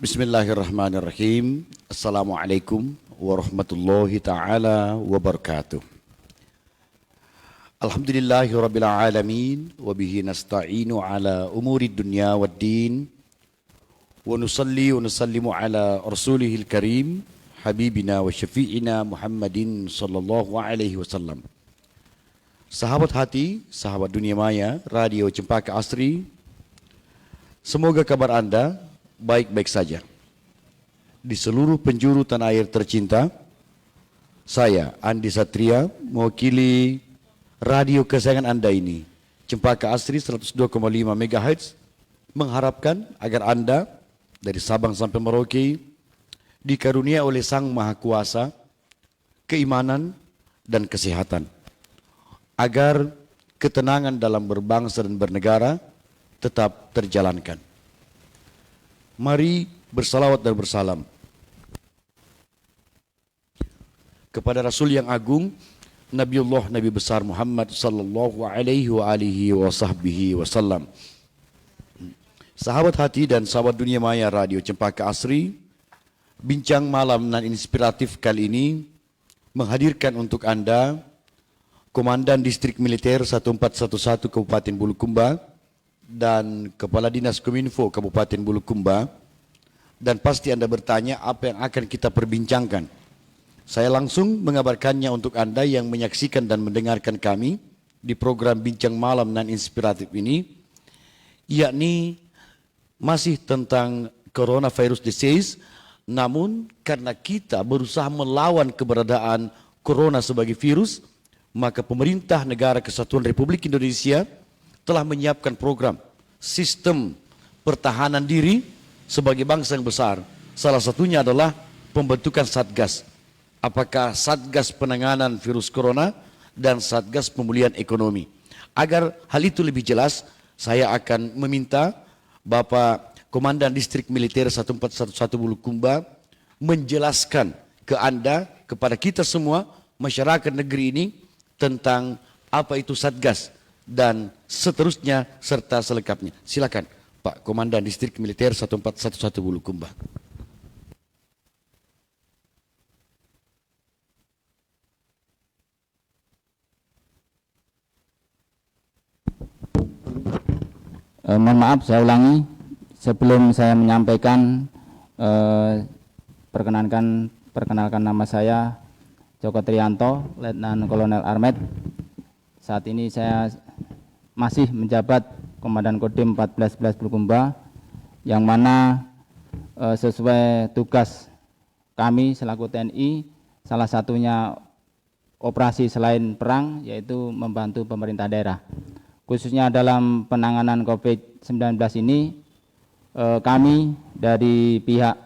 Bismillahirrahmanirrahim. Assalamualaikum warahmatullahi ta'ala wabarakatuh. Alhamdulillahi rabbil alamin. Wabihi nasta'inu ala umuri dunya waddin. Wa nusalli wa nusallimu ala rasulihil karim. Habibina wa syafi'ina Muhammadin sallallahu alaihi wasallam. Sahabat hati, sahabat dunia maya, Radio Cempaka Asri. Semoga kabar Anda baik-baik saja. Di seluruh penjuru tanah air tercinta, saya Andi Satria mewakili radio kesayangan Anda ini, Cempaka Asri 102,5 MHz, mengharapkan agar Anda dari Sabang sampai Merauke dikarunia oleh Sang Maha Kuasa keimanan dan kesehatan, agar ketenangan dalam berbangsa dan bernegara tetap terjalankan. Mari bersalawat dan bersalam kepada Rasul yang agung, Nabiullah Nabi besar Muhammad sallallahu alaihi wasallam. Sahabat hati dan sahabat dunia maya Radio Cempaka Asri, bincang malam nan inspiratif kali ini menghadirkan untuk Anda Komandan Distrik Militer 1411 Kabupaten Bulukumba dan Kepala Dinas Kominfo Kabupaten Bulukumba, dan pasti Anda bertanya apa yang akan kita perbincangkan. Saya langsung mengabarkannya untuk Anda yang menyaksikan dan mendengarkan kami di program Bincang Malam nan Inspiratif ini, yakni masih tentang coronavirus disease, namun karena kita berusaha melawan keberadaan corona sebagai virus, maka pemerintah Negara Kesatuan Republik Indonesia telah menyiapkan program sistem pertahanan diri sebagai bangsa yang besar. Salah satunya adalah pembentukan Satgas. Apakah Satgas penanganan virus corona dan Satgas pemulihan ekonomi. Agar hal itu lebih jelas, saya akan meminta Bapak Komandan Distrik Militer 1411 Bulukumba menjelaskan ke Anda, kepada kita semua, masyarakat negeri ini, tentang apa itu Satgas dan seterusnya serta selengkapnya. Silakan Pak Komandan Distrik Militer 1411 Bulukumba. Mohon maaf, saya ulangi sebelum saya menyampaikan. Perkenalkan nama saya Joko Trianto, Letnan Kolonel Armet. Saat ini saya masih menjabat Komandan Kodim 1411 Bulukumba, yang mana sesuai tugas kami selaku TNI, salah satunya operasi selain perang, yaitu membantu pemerintah daerah. Khususnya dalam penanganan COVID-19 ini, kami dari pihak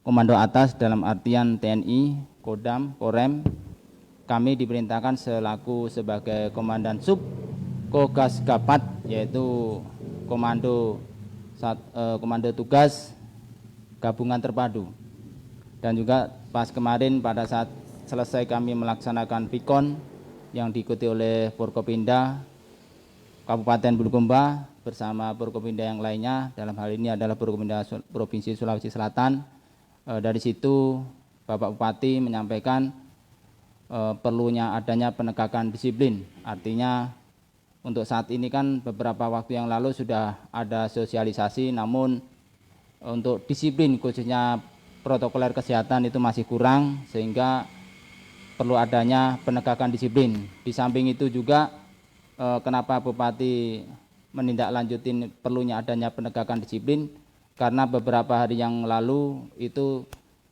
Komando Atas dalam artian TNI, Kodam, Korem, kami diperintahkan selaku sebagai Komandan Sub Kogas Gapat, yaitu Komando Tugas Gabungan Terpadu. Dan juga pas kemarin pada saat selesai kami melaksanakan PIKON yang diikuti oleh Forkopimda Kabupaten Bulukumba bersama Forkopimda yang lainnya, dalam hal ini adalah Forkopimda Provinsi Sulawesi Selatan. Dari situ Bapak Bupati menyampaikan perlunya adanya penegakan disiplin. Artinya untuk saat ini kan beberapa waktu yang lalu sudah ada sosialisasi, namun untuk disiplin khususnya protokoler kesehatan itu masih kurang, sehingga perlu adanya penegakan disiplin. Di samping itu juga kenapa Bupati menindaklanjutin perlunya adanya penegakan disiplin, karena beberapa hari yang lalu itu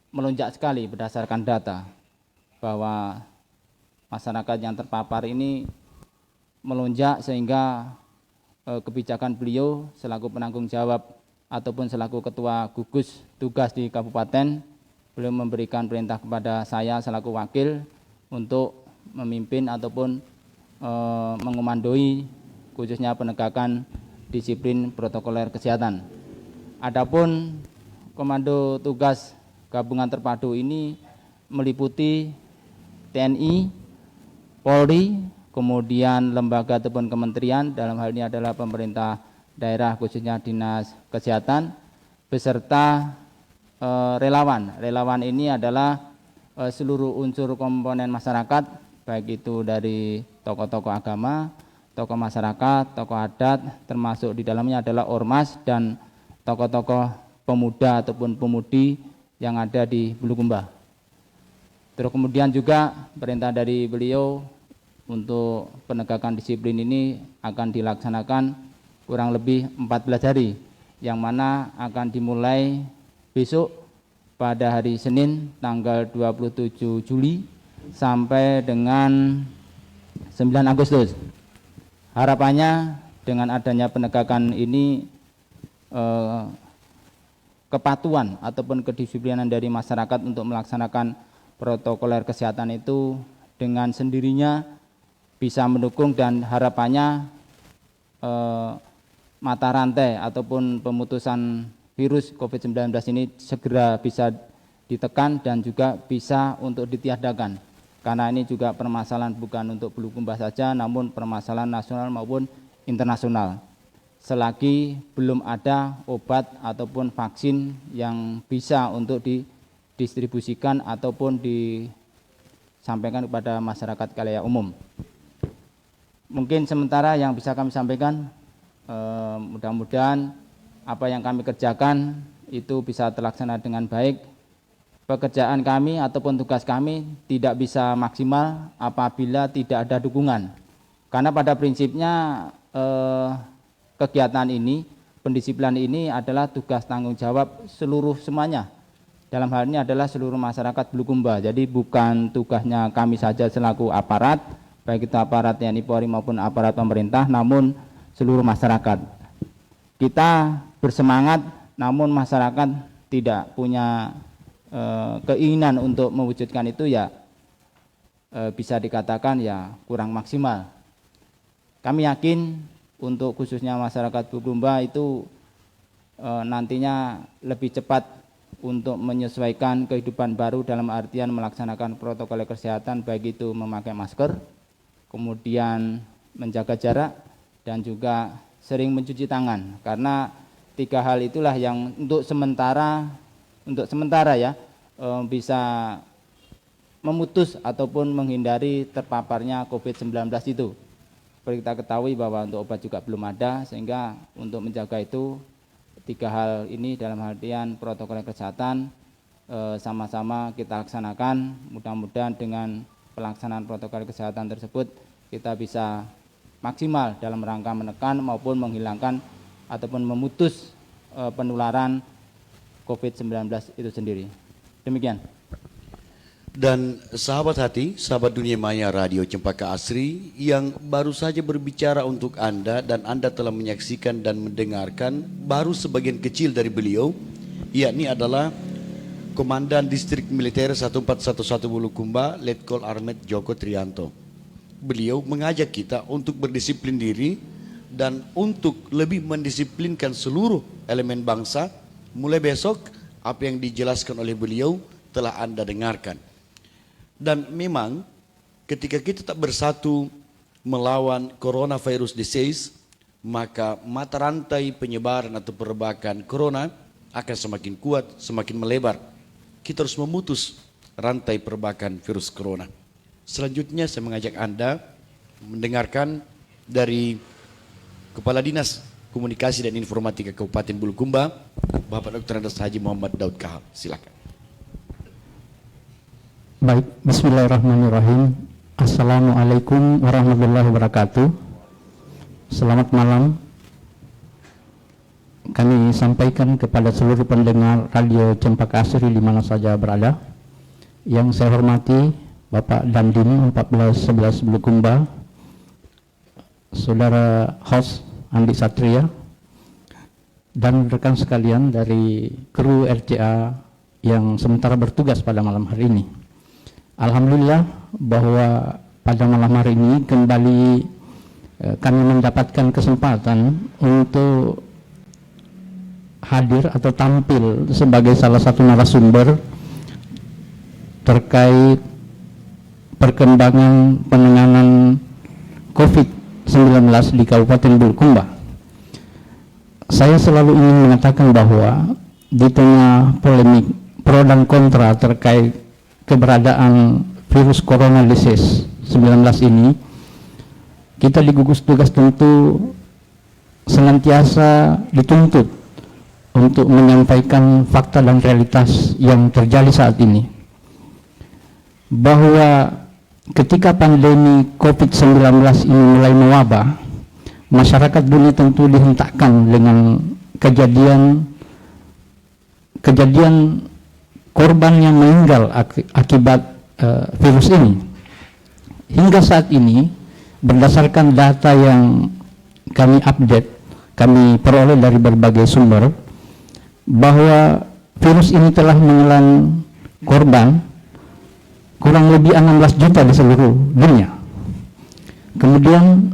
melonjak sekali berdasarkan data bahwa masyarakat yang terpapar ini melonjak, sehingga kebijakan beliau selaku penanggung jawab ataupun selaku ketua gugus tugas di kabupaten, beliau memberikan perintah kepada saya selaku wakil untuk memimpin ataupun mengomandoi khususnya penegakan disiplin protokoler kesehatan. Adapun Komando Tugas Gabungan Terpadu ini meliputi TNI, Polri, kemudian lembaga ataupun kementerian, dalam hal ini adalah pemerintah daerah khususnya Dinas Kesehatan, beserta relawan. Relawan ini adalah seluruh unsur komponen masyarakat, baik itu dari tokoh-tokoh agama, tokoh masyarakat, tokoh adat, termasuk di dalamnya adalah ormas dan tokoh-tokoh pemuda ataupun pemudi yang ada di Bulukumba. Terus kemudian juga perintah dari beliau untuk penegakan disiplin ini akan dilaksanakan kurang lebih 14 hari, yang mana akan dimulai besok pada hari Senin tanggal 27 Juli sampai dengan 9 Agustus. Harapannya dengan adanya penegakan ini kepatuhan ataupun kedisiplinan dari masyarakat untuk melaksanakan protokoler kesehatan itu dengan sendirinya bisa mendukung, dan harapannya mata rantai ataupun pemutusan virus COVID-19 ini segera bisa ditekan dan juga bisa untuk ditiadakan. Karena ini juga permasalahan bukan untuk Bulukumba saja, namun permasalahan nasional maupun internasional. Selagi belum ada obat ataupun vaksin yang bisa untuk didistribusikan ataupun disampaikan kepada masyarakat khalayak umum. Mungkin sementara yang bisa kami sampaikan, mudah-mudahan apa yang kami kerjakan itu bisa terlaksana dengan baik. Pekerjaan kami ataupun tugas kami tidak bisa maksimal apabila tidak ada dukungan. Karena pada prinsipnya kegiatan ini, pendisiplinan ini adalah tugas tanggung jawab seluruh semuanya. Dalam hal ini adalah seluruh masyarakat Bulukumba. Jadi bukan tugasnya kami saja selaku aparat, baik itu aparat TNI Polri maupun aparat pemerintah, namun seluruh masyarakat. Kita bersemangat, namun masyarakat tidak punya keinginan untuk mewujudkan itu, ya bisa dikatakan ya kurang maksimal. Kami yakin untuk khususnya masyarakat Bulukumba itu nantinya lebih cepat untuk menyesuaikan kehidupan baru dalam artian melaksanakan protokol kesehatan, baik itu memakai masker, kemudian menjaga jarak, dan juga sering mencuci tangan. Karena 3 hal itulah yang untuk sementara ya bisa memutus ataupun menghindari terpaparnya COVID-19 itu. Seperti kita ketahui bahwa untuk obat juga belum ada, sehingga untuk menjaga itu 3 hal ini dalam artian protokol kesehatan sama-sama kita laksanakan. Mudah-mudahan dengan pelaksanaan protokol kesehatan tersebut kita bisa maksimal dalam rangka menekan maupun menghilangkan ataupun memutus penularan COVID-19 itu sendiri. Demikian. Dan sahabat hati, sahabat Dunia Maya Radio Cempaka Asri yang baru saja berbicara untuk Anda dan Anda telah menyaksikan dan mendengarkan baru sebagian kecil dari beliau, yakni adalah Komandan Distrik Militer 1411 Bulukumba, Letkol Armet Joko Trianto. Beliau mengajak kita untuk berdisiplin diri dan untuk lebih mendisiplinkan seluruh elemen bangsa. Mulai besok apa yang dijelaskan oleh beliau telah Anda dengarkan. Dan memang ketika kita tak bersatu melawan coronavirus disease, maka mata rantai penyebaran atau perbakan corona akan semakin kuat, semakin melebar. Kita harus memutus rantai perbakan virus corona. Selanjutnya saya mengajak Anda mendengarkan dari Kepala Dinas Komunikasi dan Informatika Kabupaten Bulukumba, Bapak Dr. Andes Haji Muhammad Daud Kahal. Silakan. Baik, bismillahirrahmanirrahim. Assalamualaikum warahmatullahi wabarakatuh. Selamat malam. Kami sampaikan kepada seluruh pendengar Radio Cempaka Asri di mana saja berada. Yang saya hormati Bapak Dandim 1411 Bulukumba, Saudara host Andi Satria, dan rekan sekalian dari kru RCA yang sementara bertugas pada malam hari ini. Alhamdulillah bahwa pada malam hari ini kembali kami mendapatkan kesempatan untuk hadir atau tampil sebagai salah satu narasumber terkait perkembangan penanganan COVID-19 di Kabupaten Bulukumba. Saya selalu ingin mengatakan bahwa di tengah polemik pro dan kontra terkait keberadaan virus corona disease 19 ini, kita di gugus tugas tentu senantiasa dituntut untuk menyampaikan fakta dan realitas yang terjadi saat ini, bahwa ketika pandemi COVID-19 ini mulai mewabah, masyarakat dunia tentu dihentakkan dengan kejadian korban yang meninggal akibat virus ini. Hingga saat ini, berdasarkan data yang kami update, kami peroleh dari berbagai sumber, bahwa virus ini telah menelan korban kurang lebih 16 juta di seluruh dunia. Kemudian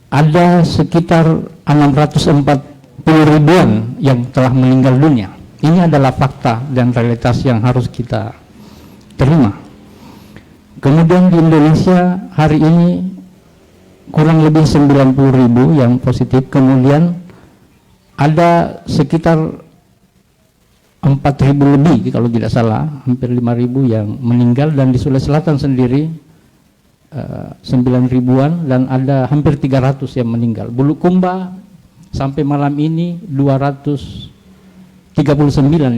ada sekitar 640 ribuan yang telah meninggal dunia. Ini adalah fakta dan realitas yang harus kita terima. Kemudian di Indonesia hari ini kurang lebih 90 ribu yang positif. Kemudian ada sekitar 4 ribu lebih kalau tidak salah, hampir 5 ribu yang meninggal, dan di Sulawesi Selatan sendiri 9 ribuan, dan ada hampir 300 yang meninggal. Bulukumba sampai malam ini 239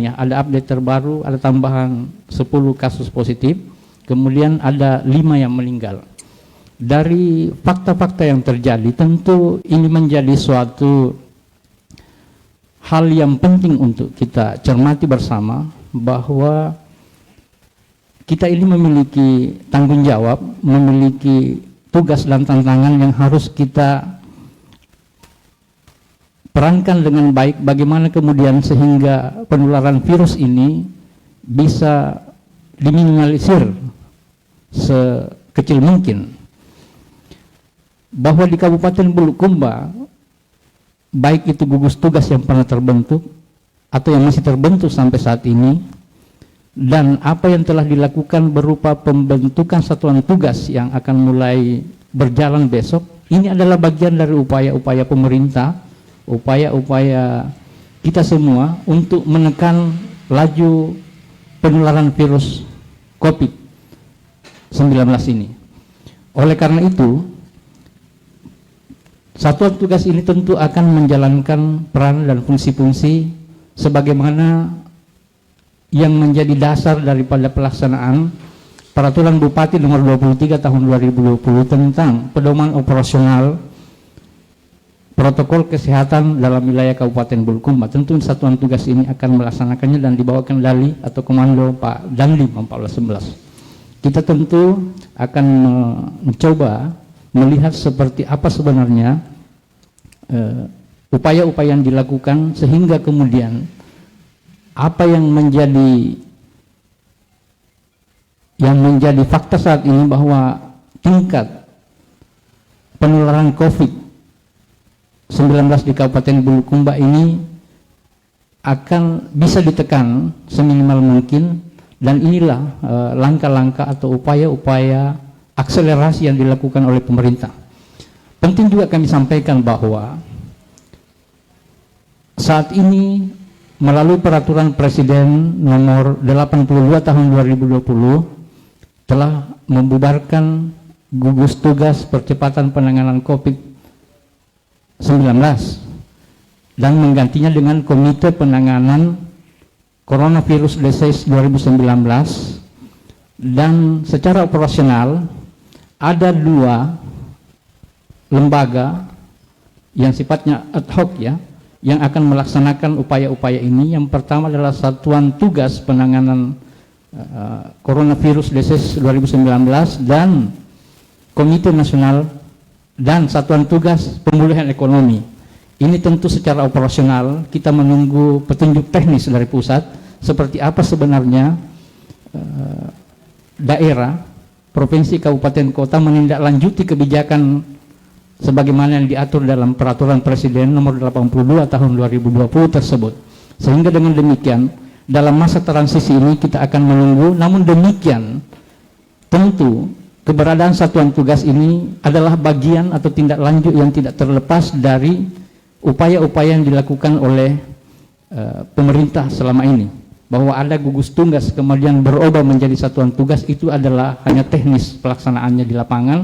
ya, ada update terbaru, ada tambahan 10 kasus positif, kemudian ada 5 yang meninggal. Dari fakta-fakta yang terjadi, tentu ini menjadi suatu hal yang penting untuk kita cermati bersama, bahwa kita ini memiliki tanggung jawab, memiliki tugas dan tantangan yang harus kita perankan dengan baik, bagaimana kemudian sehingga penularan virus ini bisa diminimalisir sekecil mungkin. Bahwa di Kabupaten Bulukumba, baik itu gugus tugas yang pernah terbentuk atau yang masih terbentuk sampai saat ini, dan apa yang telah dilakukan berupa pembentukan satuan tugas yang akan mulai berjalan besok, ini adalah bagian dari upaya-upaya pemerintah, upaya-upaya kita semua untuk menekan laju penularan virus COVID-19 ini. Oleh karena itu, satuan tugas ini tentu akan menjalankan peran dan fungsi-fungsi sebagaimana yang menjadi dasar daripada pelaksanaan Peraturan Bupati Nomor 23 Tahun 2020 tentang pedoman operasional protokol kesehatan dalam wilayah Kabupaten Bulukumba. Tentu satuan tugas ini akan melaksanakannya dan dibawa kendali atau komando Pak Dandim 1411. Kita tentu akan mencoba melihat seperti apa sebenarnya upaya-upaya yang dilakukan, sehingga kemudian apa yang menjadi fakta saat ini, bahwa tingkat penularan COVID-19 di Kabupaten Bulukumba ini akan bisa ditekan seminimal mungkin, dan inilah langkah-langkah atau upaya-upaya akselerasi yang dilakukan oleh pemerintah. Penting juga kami sampaikan bahwa saat ini melalui Peraturan Presiden Nomor 82 Tahun 2020 telah membubarkan gugus tugas percepatan penanganan COVID-19 dan menggantinya dengan Komite Penanganan Coronavirus Disease 2019, dan secara operasional ada 2 lembaga yang sifatnya ad hoc ya, yang akan melaksanakan upaya-upaya ini. Yang pertama adalah Satuan Tugas Penanganan Coronavirus Disease 2019 dan Komite Nasional dan Satuan Tugas Pemulihan Ekonomi. Ini tentu secara operasional kita menunggu petunjuk teknis dari pusat seperti apa sebenarnya daerah, provinsi, kabupaten, kota menindaklanjuti kebijakan sebagaimana yang diatur dalam Peraturan Presiden Nomor 82 Tahun 2020 tersebut. Sehingga dengan demikian dalam masa transisi ini kita akan menunggu. Namun demikian tentu keberadaan satuan tugas ini adalah bagian atau tindak lanjut yang tidak terlepas dari upaya-upaya yang dilakukan oleh pemerintah selama ini, bahwa ada gugus tugas kemudian berubah menjadi satuan tugas, itu adalah hanya teknis pelaksanaannya di lapangan,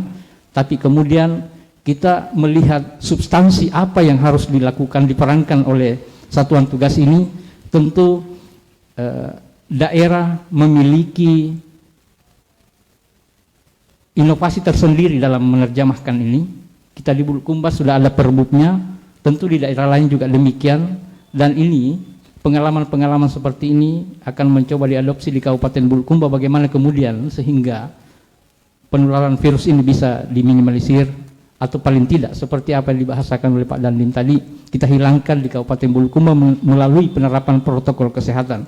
tapi kemudian kita melihat substansi apa yang harus dilakukan, diperankan oleh satuan tugas ini. Tentu daerah memiliki inovasi tersendiri dalam menerjemahkan ini. Kita di Bulukumba sudah ada perbubnya, tentu di daerah lain juga demikian, dan ini pengalaman-pengalaman seperti ini akan mencoba diadopsi di Kabupaten Bulukumba, bagaimana kemudian sehingga penularan virus ini bisa diminimalisir, atau paling tidak seperti apa yang dibahasakan oleh Pak Dandim tadi, kita hilangkan di Kabupaten Bulukumba melalui penerapan protokol kesehatan.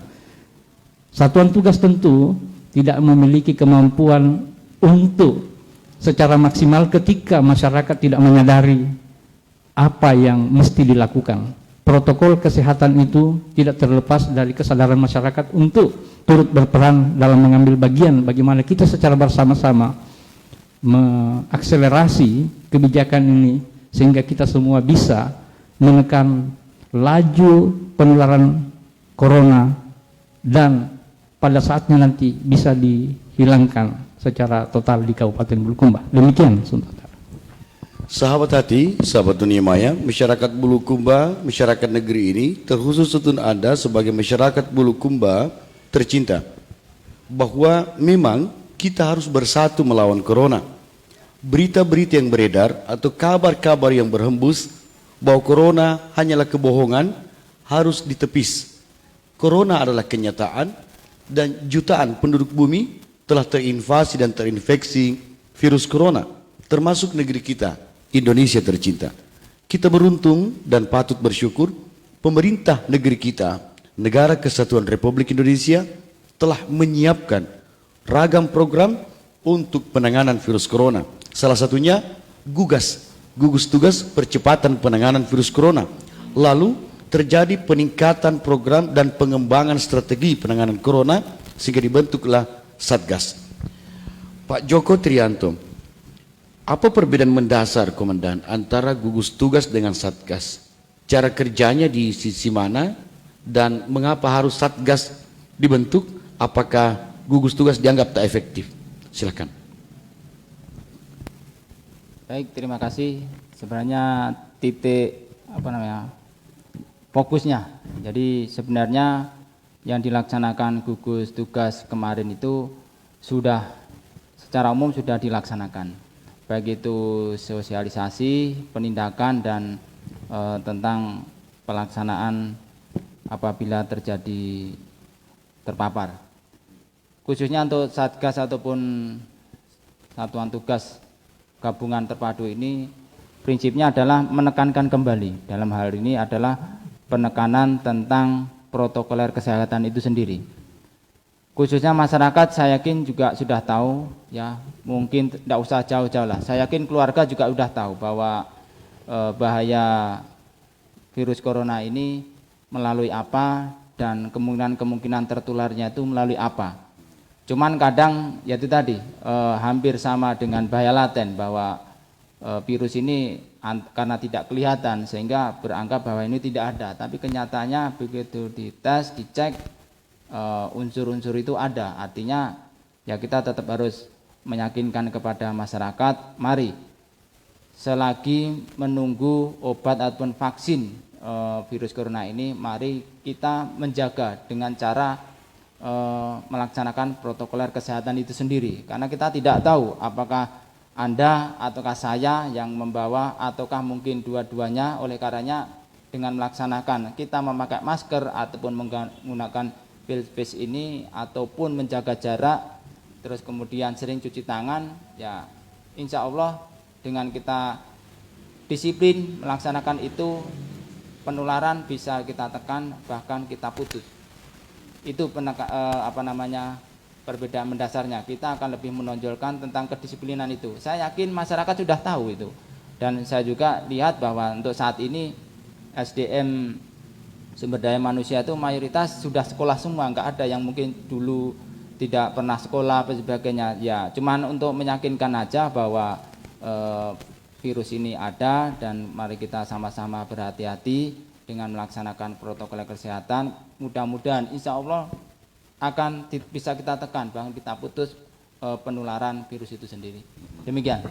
Satuan tugas tentu tidak memiliki kemampuan untuk secara maksimal ketika masyarakat tidak menyadari apa yang mesti dilakukan. Protokol kesehatan itu tidak terlepas dari kesadaran masyarakat untuk turut berperan dalam mengambil bagian bagaimana kita secara bersama-sama mengakselerasi kebijakan ini sehingga kita semua bisa menekan laju penularan corona dan pada saatnya nanti bisa dihilangkan secara total di Kabupaten Bulukumba. Demikian, Saudara. Sahabat hati, sahabat dunia maya, masyarakat Bulukumba, masyarakat negeri ini, terkhusus untuk Anda sebagai masyarakat Bulukumba tercinta, bahwa memang kita harus bersatu melawan corona. Berita-berita yang beredar atau kabar-kabar yang berhembus bahwa corona hanyalah kebohongan harus ditepis. Corona adalah kenyataan dan jutaan penduduk bumi telah terinvasi dan terinfeksi virus corona, termasuk negeri kita, Indonesia tercinta. Kita beruntung dan patut bersyukur pemerintah negeri kita, Negara Kesatuan Republik Indonesia, telah menyiapkan ragam program untuk penanganan virus corona. Salah satunya gugus tugas percepatan penanganan virus corona. Lalu terjadi peningkatan program dan pengembangan strategi penanganan corona sehingga dibentuklah Satgas. Pak Joko Trianto, apa perbedaan mendasar, Komandan, antara gugus tugas dengan Satgas? Cara kerjanya di sisi mana dan mengapa harus Satgas dibentuk? Apakah gugus tugas dianggap tak efektif? Silakan. Baik, terima kasih. Sebenarnya titik fokusnya. Jadi sebenarnya yang dilaksanakan gugus tugas kemarin itu sudah secara umum sudah dilaksanakan. Baik itu sosialisasi, penindakan dan tentang pelaksanaan apabila terjadi terpapar. Khususnya untuk Satgas ataupun satuan tugas gabungan terpadu ini prinsipnya adalah menekankan kembali, dalam hal ini adalah penekanan tentang protokoler kesehatan itu sendiri. Khususnya masyarakat saya yakin juga sudah tahu, ya mungkin tidak usah jauh-jauh lah, saya yakin keluarga juga sudah tahu bahwa bahaya virus corona ini melalui apa dan kemungkinan tertularnya itu melalui apa. Cuman kadang ya itu tadi hampir sama dengan bahaya laten, bahwa virus ini karena tidak kelihatan sehingga beranggap bahwa ini tidak ada, tapi kenyataannya begitu dites, dicek unsur-unsur itu ada. Artinya ya kita tetap harus meyakinkan kepada masyarakat, mari selagi menunggu obat ataupun vaksin virus corona ini, mari kita menjaga dengan cara melaksanakan protokoler kesehatan itu sendiri, karena kita tidak tahu apakah Anda ataukah saya yang membawa ataukah mungkin dua-duanya. Oleh karenanya dengan melaksanakan kita memakai masker ataupun menggunakan face ini ataupun menjaga jarak, terus kemudian sering cuci tangan, ya insya Allah dengan kita disiplin melaksanakan itu, penularan bisa kita tekan bahkan kita putus. Itu perbedaan mendasarnya. Kita akan lebih menonjolkan tentang kedisiplinan itu. Saya yakin masyarakat sudah tahu itu. Dan saya juga lihat bahwa untuk saat ini SDM sumber daya manusia itu mayoritas sudah sekolah semua, enggak ada yang mungkin dulu tidak pernah sekolah dan sebagainya. Ya, cuman untuk meyakinkan aja bahwa virus ini ada dan mari kita sama-sama berhati-hati. dengan melaksanakan protokol kesehatan, mudah-mudahan insya Allah akan bisa kita tekan, bahkan kita putus penularan virus itu sendiri. Demikian.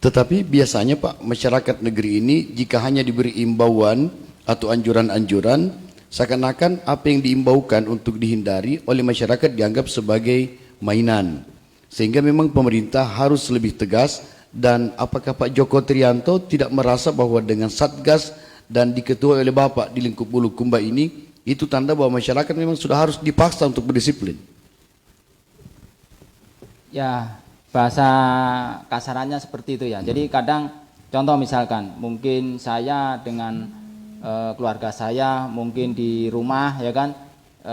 Tetapi biasanya Pak, masyarakat negeri ini jika hanya diberi imbauan atau anjuran-anjuran, seakan-akan apa yang diimbaukan untuk dihindari oleh masyarakat dianggap sebagai mainan. Sehingga memang pemerintah harus lebih tegas. Dan apakah Pak Joko Trianto tidak merasa bahwa dengan Satgas dan diketuai oleh Bapak di lingkup Bulukumba ini, itu tanda bahwa masyarakat memang sudah harus dipaksa untuk berdisiplin? Ya, bahasa kasarannya seperti itu ya. Jadi kadang contoh misalkan mungkin saya dengan keluarga saya mungkin di rumah ya kan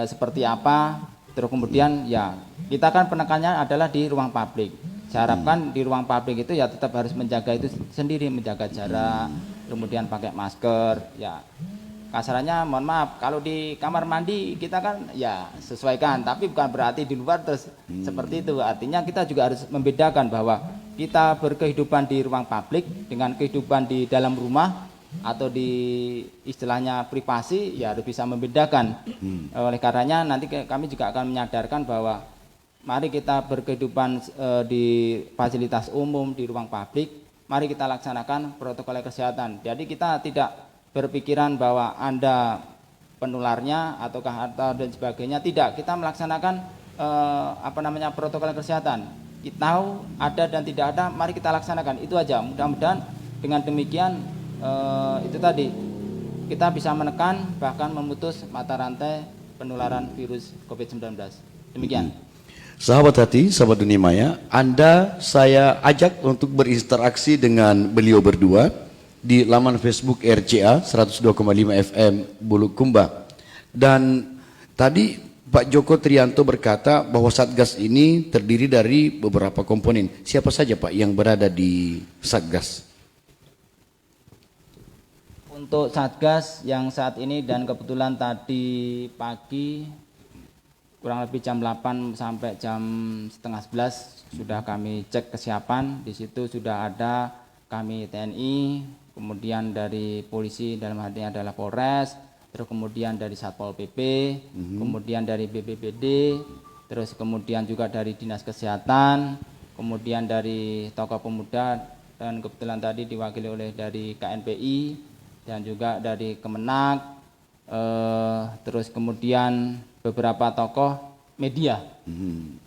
seperti apa, terus kemudian ya kita kan penekannya adalah di ruang publik. Saya harapkan di ruang publik itu ya tetap harus menjaga itu sendiri, menjaga jarak, kemudian pakai masker. Ya kasarannya mohon maaf, kalau di kamar mandi kita kan ya sesuaikan, tapi bukan berarti di luar terus seperti itu. Artinya kita juga harus membedakan bahwa kita berkehidupan di ruang publik dengan kehidupan di dalam rumah atau di istilahnya privasi, ya harus bisa membedakan. Oleh karenanya nanti kami juga akan menyadarkan bahwa mari kita berkehidupan di fasilitas umum, di ruang publik, mari kita laksanakan protokol kesehatan. Jadi kita tidak berpikiran bahwa Anda penularnya ataukah dan sebagainya, tidak. Kita melaksanakan protokol kesehatan. Kita tahu ada dan tidak ada, mari kita laksanakan. Itu aja. Mudah-mudahan dengan demikian itu tadi kita bisa menekan bahkan memutus mata rantai penularan virus COVID-19. Demikian. Sahabat hati, sahabat dunia maya, Anda saya ajak untuk berinteraksi dengan beliau berdua di laman Facebook RCA 102,5 FM Bulukumba. Dan tadi Pak Joko Trianto berkata bahwa Satgas ini terdiri dari beberapa komponen. Siapa saja Pak yang berada di Satgas? Untuk Satgas yang saat ini dan kebetulan tadi pagi kurang lebih jam 8 sampai jam setengah 11 sudah kami cek kesiapan. Di situ sudah ada kami TNI, kemudian dari polisi dalam hal ini adalah Polres, terus kemudian dari Satpol PP, kemudian dari BPBD, terus kemudian juga dari Dinas Kesehatan, kemudian dari Tokoh Pemuda, dan kebetulan tadi diwakili oleh dari KNPI dan juga dari Kemenak, terus kemudian beberapa tokoh media.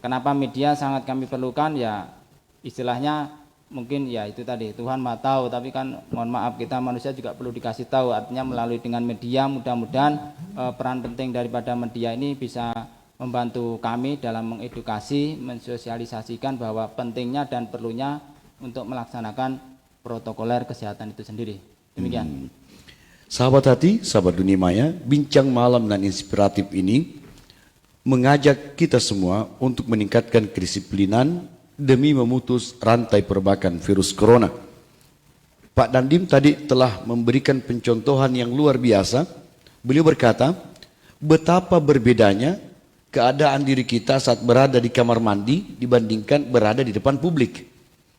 Kenapa media sangat kami perlukan? Ya istilahnya mungkin ya itu tadi, Tuhan Maha tahu, tapi kan mohon maaf kita manusia juga perlu dikasih tahu. Artinya melalui dengan media, mudah-mudahan peran penting daripada media ini bisa membantu kami dalam mengedukasi, mensosialisasikan bahwa pentingnya dan perlunya untuk melaksanakan protokoler kesehatan itu sendiri. Demikian. Sahabat hati, sahabat dunia maya, bincang malam dan inspiratif ini mengajak kita semua untuk meningkatkan kedisiplinan demi memutus rantai perbakan virus corona. Pak Dandim tadi telah memberikan pencontohan yang luar biasa. Beliau berkata, betapa berbedanya keadaan diri kita saat berada di kamar mandi dibandingkan berada di depan publik.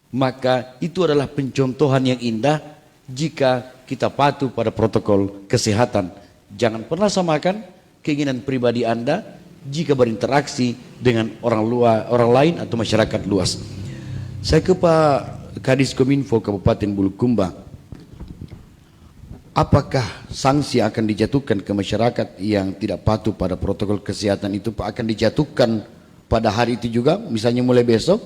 Maka itu adalah pencontohan yang indah jika kita patuh pada protokol kesehatan. Jangan pernah samakan keinginan pribadi Anda jika berinteraksi dengan orang lain atau masyarakat luas. Saya ke Pak Kadis Kominfo Kabupaten Bulukumba. Apakah sanksi akan dijatuhkan ke masyarakat yang tidak patuh pada protokol kesehatan itu Pak akan dijatuhkan pada hari itu juga, misalnya mulai besok,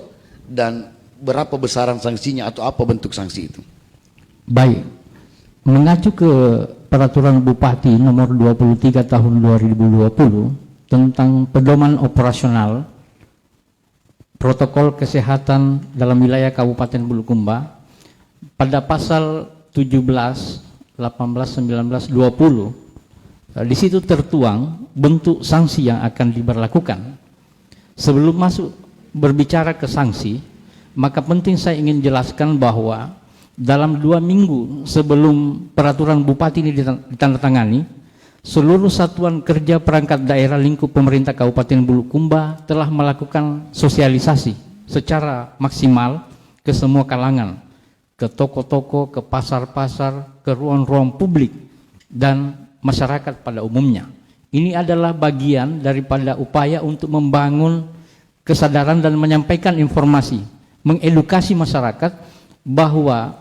dan berapa besaran sanksinya atau apa bentuk sanksi itu? Baik, mengacu ke Peraturan Bupati nomor 23 tahun 2020 tentang pedoman operasional protokol kesehatan dalam wilayah Kabupaten Bulukumba, pada pasal 17, 18, 19, 20 di situ tertuang bentuk sanksi yang akan diberlakukan. Sebelum masuk berbicara ke sanksi, maka penting saya ingin jelaskan bahwa dalam 2 minggu sebelum peraturan bupati ini ditandatangani, seluruh satuan kerja perangkat daerah lingkup pemerintah Kabupaten Bulukumba telah melakukan sosialisasi secara maksimal ke semua kalangan, ke toko-toko, ke pasar-pasar, ke ruang-ruang publik, dan masyarakat pada umumnya. Ini adalah bagian daripada upaya untuk membangun kesadaran dan menyampaikan informasi, mengedukasi masyarakat bahwa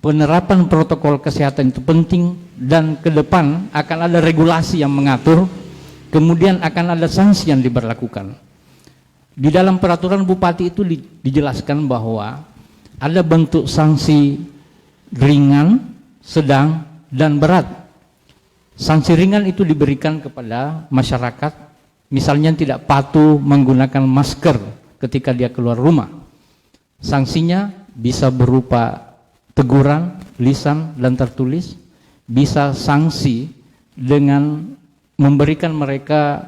penerapan protokol kesehatan itu penting dan ke depan akan ada regulasi yang mengatur, kemudian akan ada sanksi yang diberlakukan. Di dalam peraturan bupati itu dijelaskan bahwa ada bentuk sanksi ringan, sedang, dan berat. Sanksi ringan itu diberikan kepada masyarakat, misalnya tidak patuh menggunakan masker ketika dia keluar rumah. Sanksinya bisa berupa teguran, lisan dan tertulis, bisa sanksi dengan memberikan mereka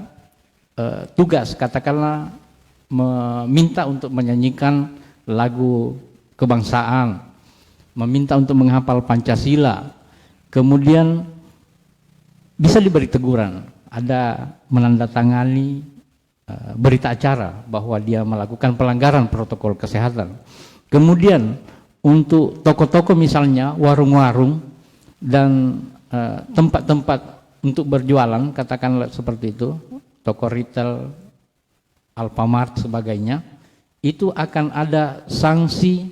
tugas, katakanlah meminta untuk menyanyikan lagu kebangsaan, meminta untuk menghafal Pancasila, kemudian bisa diberi teguran, ada menandatangani berita acara bahwa dia melakukan pelanggaran protokol kesehatan. Kemudian untuk toko-toko misalnya, warung-warung dan tempat-tempat untuk berjualan, katakanlah seperti itu, toko retail, Alfamart sebagainya, itu akan ada sanksi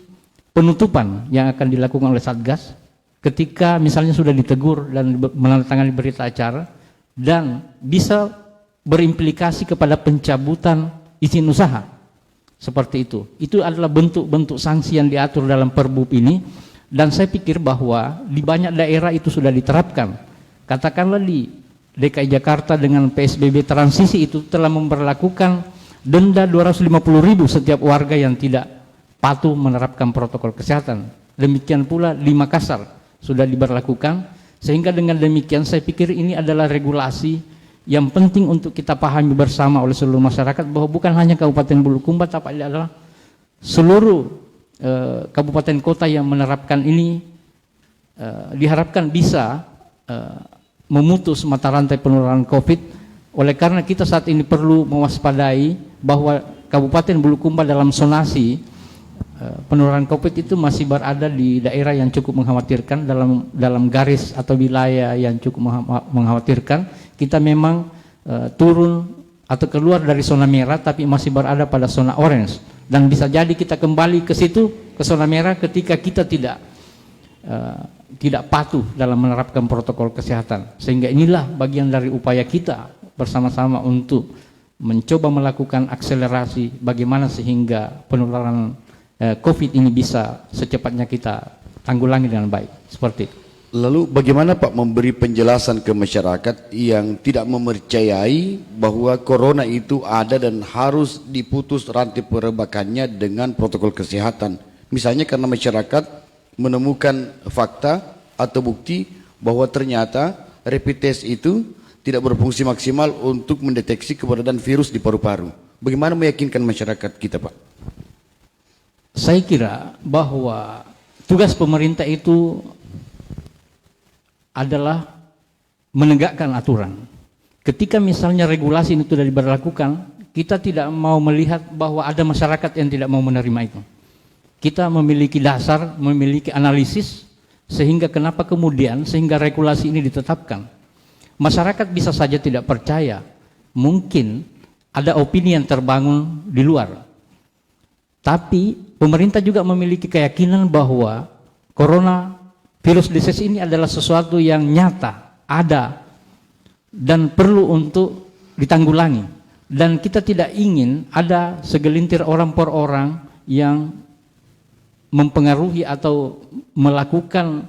penutupan yang akan dilakukan oleh Satgas ketika misalnya sudah ditegur dan menandatangani berita acara, dan bisa berimplikasi kepada pencabutan izin usaha. Seperti itu. Itu adalah bentuk-bentuk sanksi yang diatur dalam Perbup ini, dan saya pikir bahwa di banyak daerah itu sudah diterapkan. Katakanlah di DKI Jakarta dengan PSBB transisi itu telah memberlakukan denda 250.000 setiap warga yang tidak patuh menerapkan protokol kesehatan. Demikian pula di Makassar sudah diberlakukan, sehingga dengan demikian saya pikir ini adalah regulasi yang penting untuk kita pahami bersama oleh seluruh masyarakat, bahwa bukan hanya Kabupaten Bulukumba, tapi adalah seluruh kabupaten kota yang menerapkan ini diharapkan bisa memutus mata rantai penularan COVID. Oleh karena kita saat ini perlu mewaspadai bahwa Kabupaten Bulukumba dalam zonasi penularan COVID itu masih berada di daerah yang cukup mengkhawatirkan, dalam garis atau wilayah yang cukup mengkhawatirkan. Kita memang turun atau keluar dari zona merah, tapi masih berada pada zona orange, dan bisa jadi kita kembali ke situ, ke zona merah, ketika kita tidak patuh dalam menerapkan protokol kesehatan. Sehingga inilah bagian dari upaya kita bersama-sama untuk mencoba melakukan akselerasi bagaimana sehingga penularan COVID ini bisa secepatnya kita tanggulangi dengan baik. Seperti itu. Lalu bagaimana Pak memberi penjelasan ke masyarakat yang tidak mempercayai bahwa corona itu ada dan harus diputus rantai perebakannya dengan protokol kesehatan? Misalnya karena masyarakat menemukan fakta atau bukti bahwa ternyata rapid test itu tidak berfungsi maksimal untuk mendeteksi keberadaan virus di paru-paru. Bagaimana meyakinkan masyarakat kita, Pak? Saya kira bahwa tugas pemerintah itu adalah menegakkan aturan. Ketika misalnya regulasi itu sudah diberlakukan, kita tidak mau melihat bahwa ada masyarakat yang tidak mau menerima itu. Kita memiliki dasar, memiliki analisis, sehingga kenapa kemudian sehingga regulasi ini ditetapkan. Masyarakat bisa saja tidak percaya, mungkin ada opini yang terbangun di luar. Tapi pemerintah juga memiliki keyakinan bahwa corona virus disease ini adalah sesuatu yang nyata, ada, dan perlu untuk ditanggulangi. Dan kita tidak ingin ada segelintir orang per orang yang mempengaruhi atau melakukan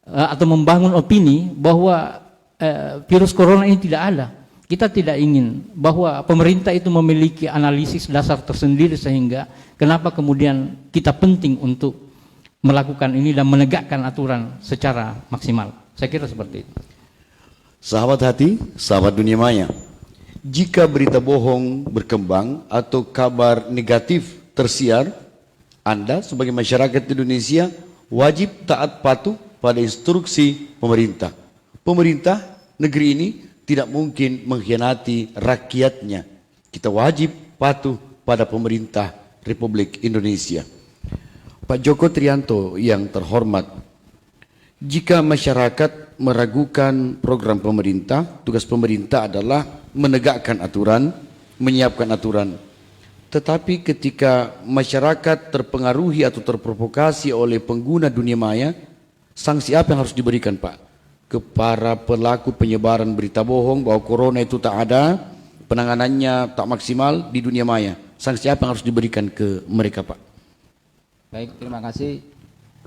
atau membangun opini bahwa virus corona ini tidak ada. Kita tidak ingin bahwa pemerintah itu memiliki analisis dasar tersendiri, sehingga kenapa kemudian kita penting untuk melakukan ini dan menegakkan aturan secara maksimal. Saya kira seperti itu. Sahabat hati, sahabat dunia maya, jika berita bohong berkembang atau kabar negatif tersiar, Anda sebagai masyarakat Indonesia wajib taat patuh pada instruksi pemerintah. Pemerintah negeri ini tidak mungkin mengkhianati rakyatnya. Kita wajib patuh pada pemerintah Republik Indonesia. Pak Joko Trianto yang terhormat, jika masyarakat meragukan program pemerintah. Tugas pemerintah adalah menegakkan aturan, menyiapkan aturan. Tetapi ketika masyarakat terpengaruhi atau terprovokasi oleh pengguna dunia maya, sanksi apa yang harus diberikan, Pak? Ke para pelaku penyebaran berita bohong bahwa corona itu tak ada, penanganannya tak maksimal di dunia maya. Sanksi apa yang harus diberikan ke mereka, Pak? Baik, terima kasih.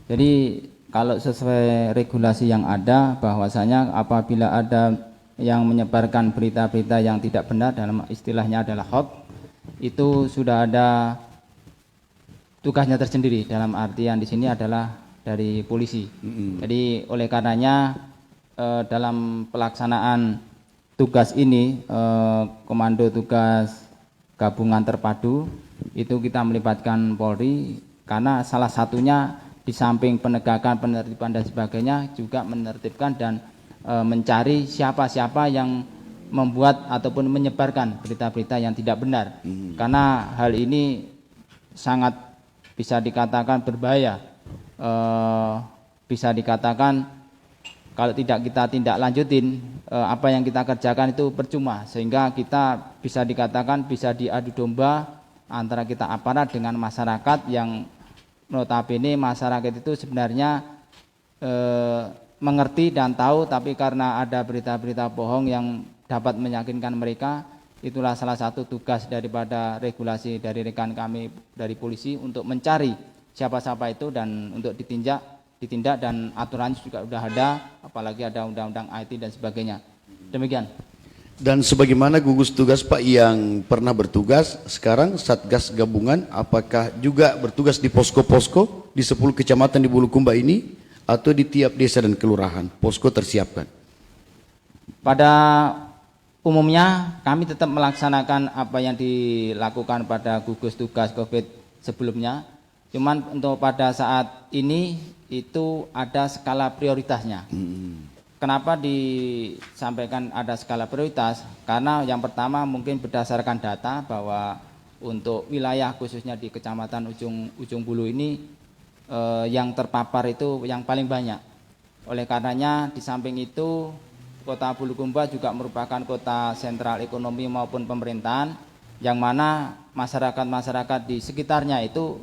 Jadi kalau sesuai regulasi yang ada, bahwasanya apabila ada yang menyebarkan berita-berita yang tidak benar, dalam istilahnya adalah hoax, itu sudah ada tugasnya tersendiri, dalam artian di sini adalah dari polisi. Jadi oleh karenanya dalam pelaksanaan tugas ini, Komando Tugas Gabungan Terpadu itu kita melibatkan Polri, karena salah satunya di samping penegakan penertiban dan sebagainya juga menertibkan dan mencari siapa-siapa yang membuat ataupun menyebarkan berita-berita yang tidak benar. Karena hal ini sangat bisa dikatakan berbahaya, bisa dikatakan kalau tidak kita tindak lanjutin, apa yang kita kerjakan itu percuma, sehingga kita bisa dikatakan bisa diadu domba antara kita aparat dengan masyarakat, yang notabene masyarakat itu sebenarnya mengerti dan tahu, tapi karena ada berita-berita bohong yang dapat meyakinkan mereka, itulah salah satu tugas daripada regulasi dari rekan kami dari polisi untuk mencari siapa-siapa itu dan untuk ditindak, dan aturan juga sudah ada, apalagi ada undang-undang IT dan sebagainya. Demikian. Dan sebagaimana gugus tugas Pak yang pernah bertugas, sekarang Satgas Gabungan apakah juga bertugas di posko-posko di 10 kecamatan di Bulukumba ini, atau di tiap desa dan kelurahan posko tersiapkan? Pada umumnya kami tetap melaksanakan apa yang dilakukan pada gugus tugas COVID sebelumnya. Cuman untuk pada saat ini itu ada skala prioritasnya. Kenapa disampaikan ada skala prioritas? Karena yang pertama mungkin berdasarkan data bahwa untuk wilayah khususnya di Kecamatan Ujung Bulu ini yang terpapar itu yang paling banyak. Oleh karenanya di samping itu Kota Bulukumba juga merupakan kota sentral ekonomi maupun pemerintahan, yang mana masyarakat-masyarakat di sekitarnya itu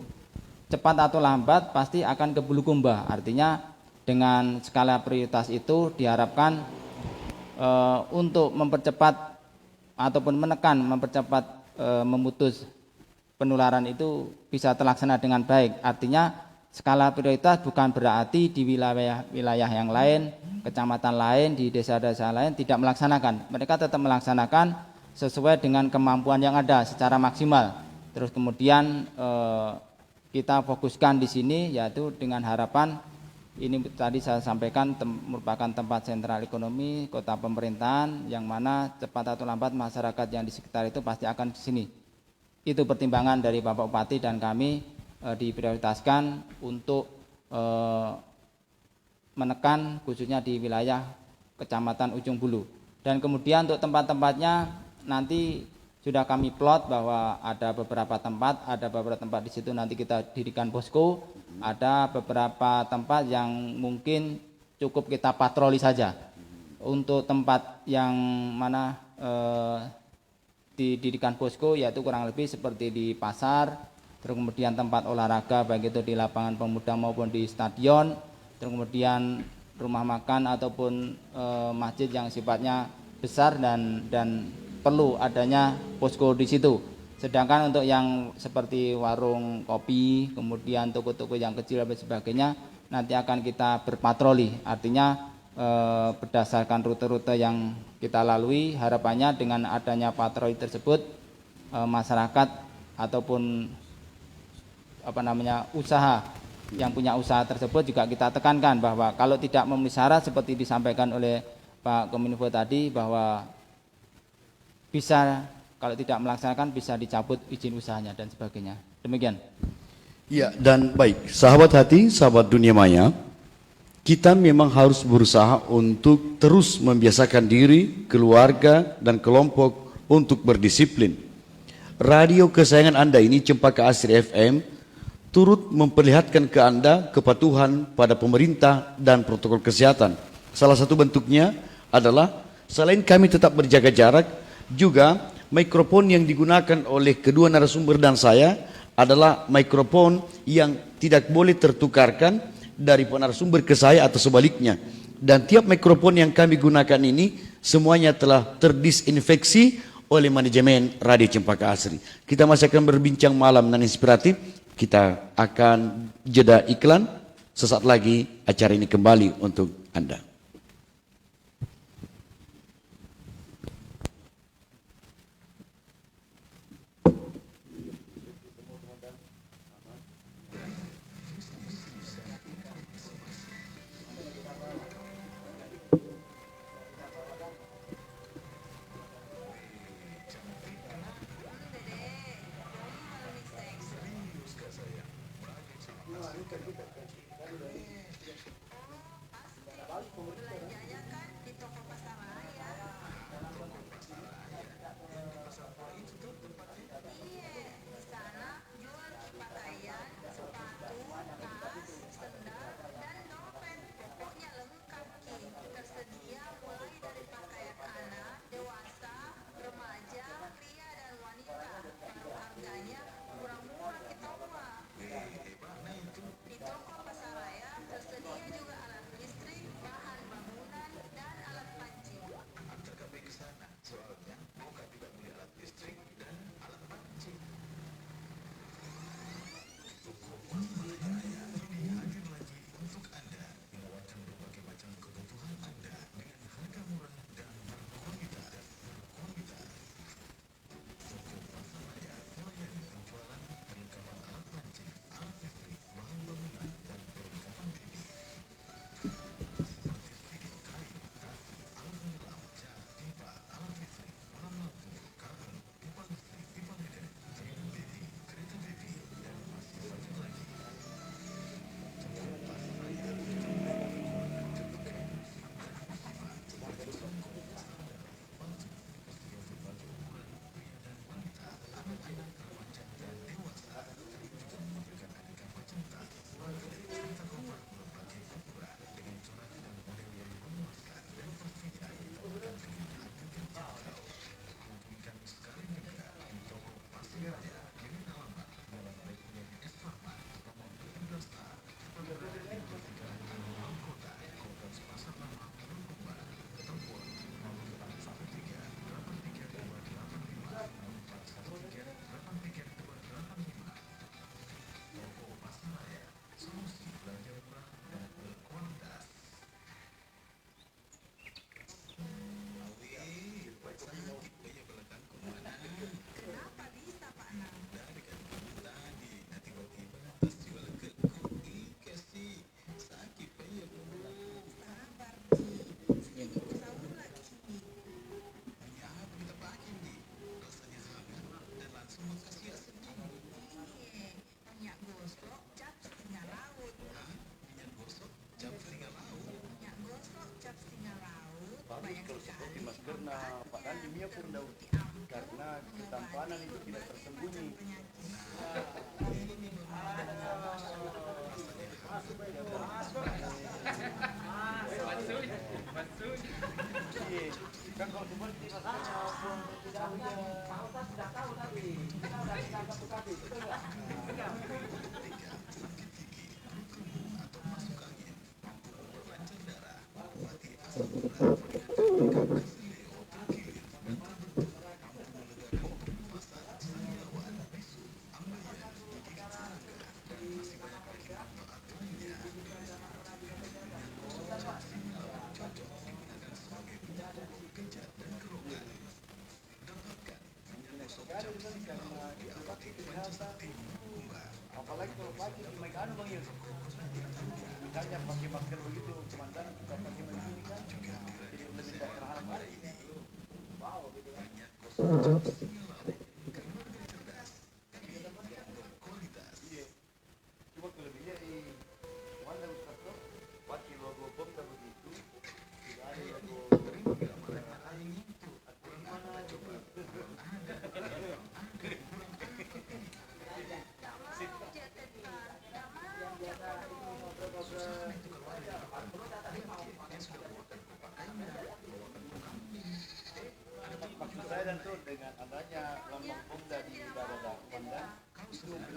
cepat atau lambat pasti akan ke Bulukumba. Artinya dengan skala prioritas itu diharapkan untuk mempercepat ataupun mempercepat memutus penularan itu bisa terlaksana dengan baik. Artinya skala prioritas bukan berarti di wilayah yang lain, kecamatan lain, di desa-desa lain tidak melaksanakan. Mereka tetap melaksanakan sesuai dengan kemampuan yang ada secara maksimal. Terus kemudian kita fokuskan di sini yaitu dengan harapan ini tadi saya sampaikan merupakan tempat sentral ekonomi, kota pemerintahan, yang mana cepat atau lambat masyarakat yang di sekitar itu pasti akan ke sini. Itu pertimbangan dari Bapak Bupati dan kami diprioritaskan untuk menekan khususnya di wilayah Kecamatan Ujung Bulu. Dan kemudian untuk tempat-tempatnya nanti sudah kami plot bahwa ada beberapa tempat di situ nanti kita dirikan posko, ada beberapa tempat yang mungkin cukup kita patroli saja. Untuk tempat yang mana didirikan posko yaitu kurang lebih seperti di pasar, terus kemudian tempat olahraga baik itu di lapangan pemuda maupun di stadion, terus kemudian rumah makan ataupun masjid yang sifatnya besar dan perlu adanya posko di situ. Sedangkan untuk yang seperti warung kopi, kemudian toko-toko yang kecil dan sebagainya nanti akan kita berpatroli. Artinya berdasarkan rute-rute yang kita lalui, harapannya dengan adanya patroli tersebut masyarakat ataupun usaha yang punya usaha tersebut juga kita tekankan bahwa kalau tidak memenuhi syarat seperti disampaikan oleh Pak Kominfo tadi, bahwa bisa kalau tidak melaksanakan bisa dicabut izin usahanya dan sebagainya. Demikian. Ya, dan baik, sahabat hati, sahabat dunia maya, kita memang harus berusaha untuk terus membiasakan diri, keluarga, dan kelompok untuk berdisiplin. Radio kesayangan Anda ini, Cempaka Asri FM, turut memperlihatkan ke Anda kepatuhan pada pemerintah dan protokol kesehatan. Salah satu bentuknya adalah selain kami tetap berjaga jarak, juga mikrofon yang digunakan oleh kedua narasumber dan saya adalah mikrofon yang tidak boleh tertukarkan dari narasumber ke saya atau sebaliknya. Dan tiap mikrofon yang kami gunakan ini semuanya telah terdisinfeksi oleh manajemen Radio Cempaka Asri. Kita masih akan berbincang malam dan inspiratif. Kita akan jeda iklan. Sesaat lagi acara ini kembali untuk Anda. Karena ketampanan itu tidak tersembunyi. Kan kalau seperti sudah tahu tapi kita udah kita satu apalagi kalau pagi di Mekano Bang Yus, misalnya pakai masker begitu komandan kita pakai begini kan jadi lebih tidak terhalang lagi. Wow, gitu kan. Iya. Cuma kelebihnya komandan Ustaz pakai logo bom dan begitu tidak ada logo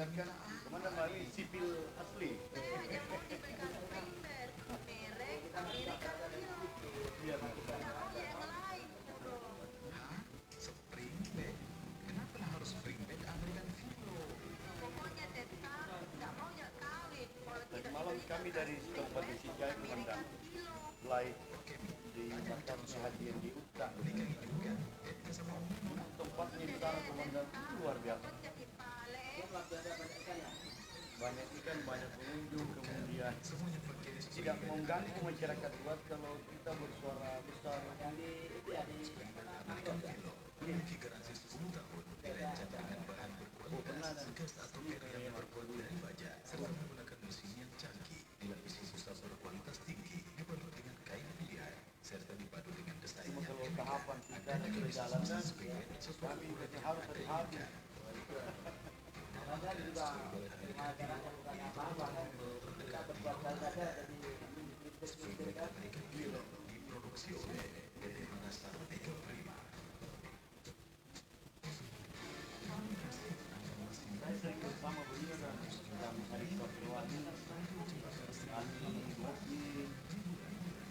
kan komandan lagi sipil asli. Malam kami dari Kabupaten Sijai komandan flight di makam kehadian di Utang. Tempatnya di sana komandan luar biasa. Banyak ikan, banyak pengunjung, kemudian tidak mengganggu masyarakat luas kalau kita bersuara besar. Cuma kalau tahapan kita berjalan kan, kami harus hati-hati.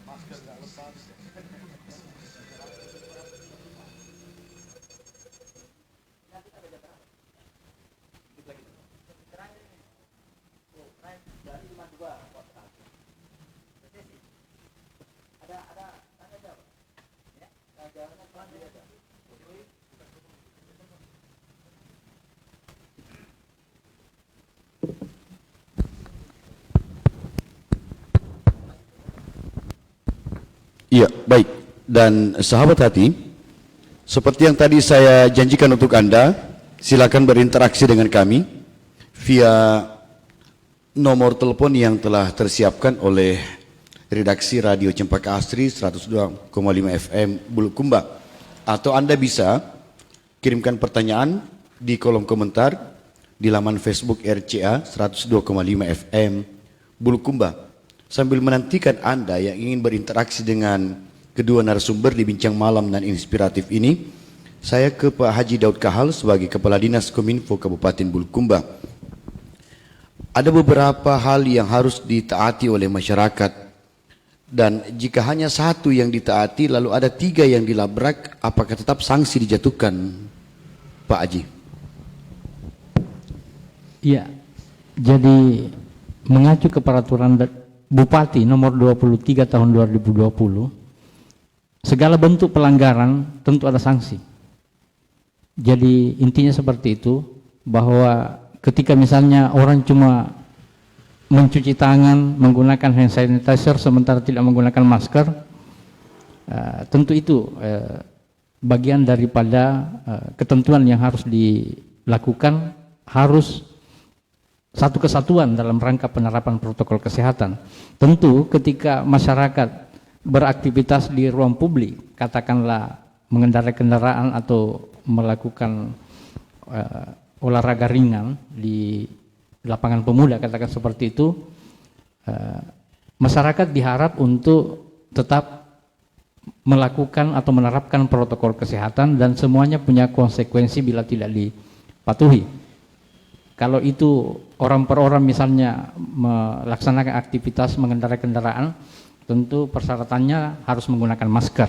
Masker nggak lepas. Iya, baik. Dan sahabat hati, seperti yang tadi saya janjikan untuk Anda, silakan berinteraksi dengan kami via nomor telepon yang telah tersiapkan oleh redaksi Radio Cempaka Asri 102,5 FM Bulukumba. Atau Anda bisa kirimkan pertanyaan di kolom komentar di laman Facebook RCA 102,5 FM Bulukumba. Sambil menantikan Anda yang ingin berinteraksi dengan kedua narasumber di bincang malam dan inspiratif ini, saya ke Pak Haji Daud Kahal sebagai Kepala Dinas Kominfo Kabupaten Bulukumba. Ada beberapa hal yang harus ditaati oleh masyarakat, dan jika hanya satu yang ditaati lalu ada 3 yang dilabrak, apakah tetap sanksi dijatuhkan, Pak Haji? Iya, jadi mengacu ke peraturan Bupati nomor 23 tahun 2020, segala bentuk pelanggaran tentu ada sanksi. Jadi intinya seperti itu, bahwa ketika misalnya orang cuma mencuci tangan, menggunakan hand sanitizer sementara tidak menggunakan masker, tentu itu bagian daripada ketentuan yang harus dilakukan, harus satu kesatuan dalam rangka penerapan protokol kesehatan. Tentu ketika masyarakat beraktivitas di ruang publik, katakanlah mengendarai kendaraan atau melakukan olahraga ringan di lapangan pemuda, katakan seperti itu, masyarakat diharap untuk tetap melakukan atau menerapkan protokol kesehatan dan semuanya punya konsekuensi bila tidak dipatuhi. Kalau itu orang per orang misalnya melaksanakan aktivitas mengendarai kendaraan, tentu persyaratannya harus menggunakan masker.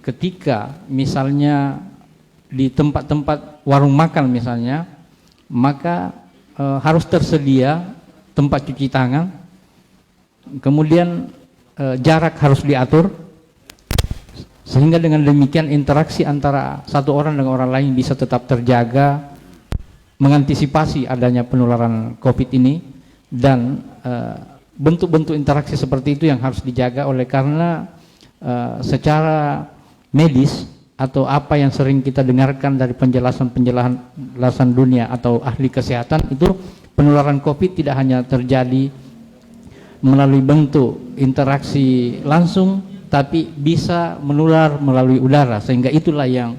Ketika misalnya di tempat-tempat warung makan misalnya, maka harus tersedia tempat cuci tangan, kemudian jarak harus diatur, sehingga dengan demikian interaksi antara satu orang dengan orang lain bisa tetap terjaga, mengantisipasi adanya penularan COVID ini. Dan bentuk-bentuk interaksi seperti itu yang harus dijaga, oleh karena secara medis atau apa yang sering kita dengarkan dari penjelasan dunia atau ahli kesehatan, itu penularan COVID tidak hanya terjadi melalui bentuk interaksi langsung, tapi bisa menular melalui udara, sehingga itulah yang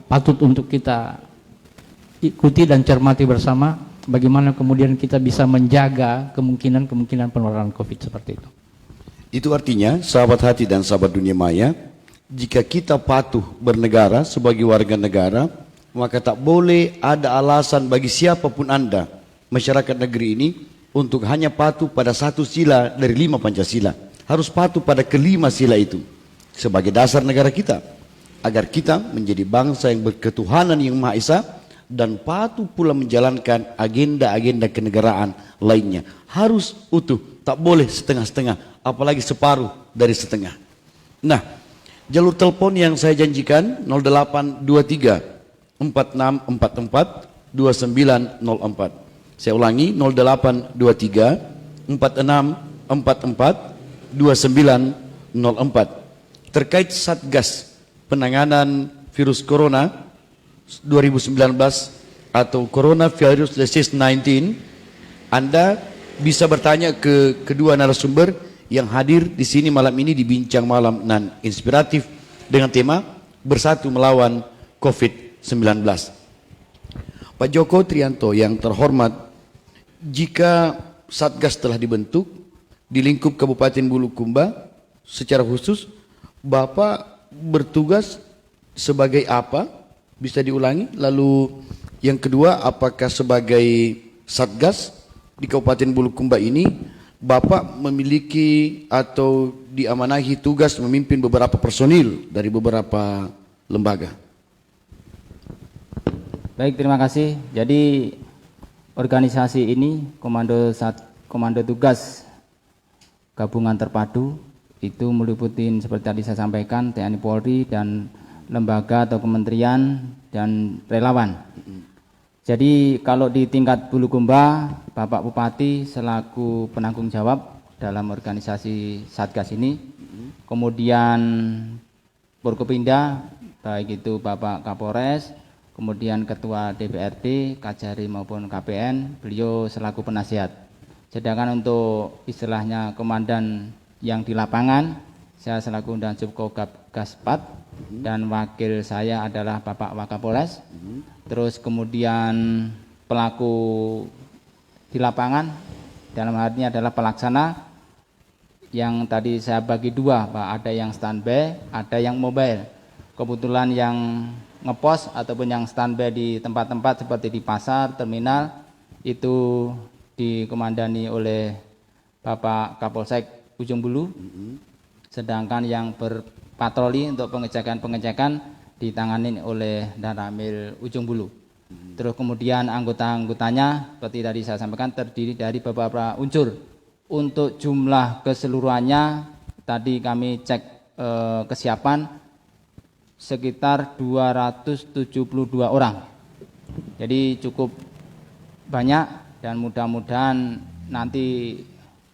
patut untuk kita ikuti dan cermati bersama, bagaimana kemudian kita bisa menjaga kemungkinan penularan COVID seperti itu. Itu artinya, sahabat hati dan sahabat dunia maya, jika kita patuh bernegara sebagai warga negara, maka tak boleh ada alasan bagi siapapun Anda, masyarakat negeri ini, untuk hanya patuh pada satu sila dari 5 Pancasila. Harus patuh pada kelima sila itu sebagai dasar negara kita, agar kita menjadi bangsa yang berketuhanan yang Maha Esa dan patuh pula menjalankan agenda-agenda kenegaraan lainnya. Harus utuh, tak boleh setengah-setengah, apalagi separuh dari setengah. Nah, jalur telepon yang saya janjikan 0823 4644 2904. Saya ulangi 0823 4644 2904 terkait Satgas Penanganan Virus Corona 2019 atau Coronavirus Disease 19. Anda bisa bertanya ke kedua narasumber yang hadir di sini malam ini di Bincang Malam nan Inspiratif dengan tema Bersatu Melawan COVID-19. Pak Joko Trianto yang terhormat, jika Satgas telah dibentuk di lingkup Kabupaten Bulukumba, secara khusus Bapak bertugas sebagai apa? Bisa diulangi? Lalu yang kedua, apakah sebagai Satgas di Kabupaten Bulukumba ini Bapak memiliki atau diamanahi tugas memimpin beberapa personil dari beberapa lembaga? Baik, terima kasih. Jadi organisasi ini Komando Tugas Gabungan Terpadu itu meliputi seperti tadi saya sampaikan TNI Polri dan lembaga atau kementerian dan relawan. Jadi kalau di tingkat Bulukumba, Bapak Bupati selaku penanggung jawab dalam organisasi Satgas ini. Kemudian Forkopimda, baik itu Bapak Kapolres, kemudian Ketua DPRD, Kajari maupun KPN, beliau selaku penasihat. Sedangkan untuk istilahnya komandan yang di lapangan, saya selaku Danjub Gaspat dan wakil saya adalah Bapak Wakapolres. Terus kemudian pelaku di lapangan dalam hal ini adalah pelaksana yang tadi saya bagi dua, Pak. Ada yang standby, ada yang mobile. Kebetulan yang ngepos ataupun yang standby di tempat-tempat seperti di pasar, terminal itu dikomandani oleh Bapak Kapolsek Ujung Bulu. Sedangkan yang berpatroli untuk pengecekan ditangani oleh Danramil Ujung Bulu. Terus kemudian anggota-anggotanya seperti tadi saya sampaikan terdiri dari beberapa unsur. Untuk jumlah keseluruhannya tadi kami cek kesiapan sekitar 272 orang. Jadi cukup banyak dan mudah-mudahan nanti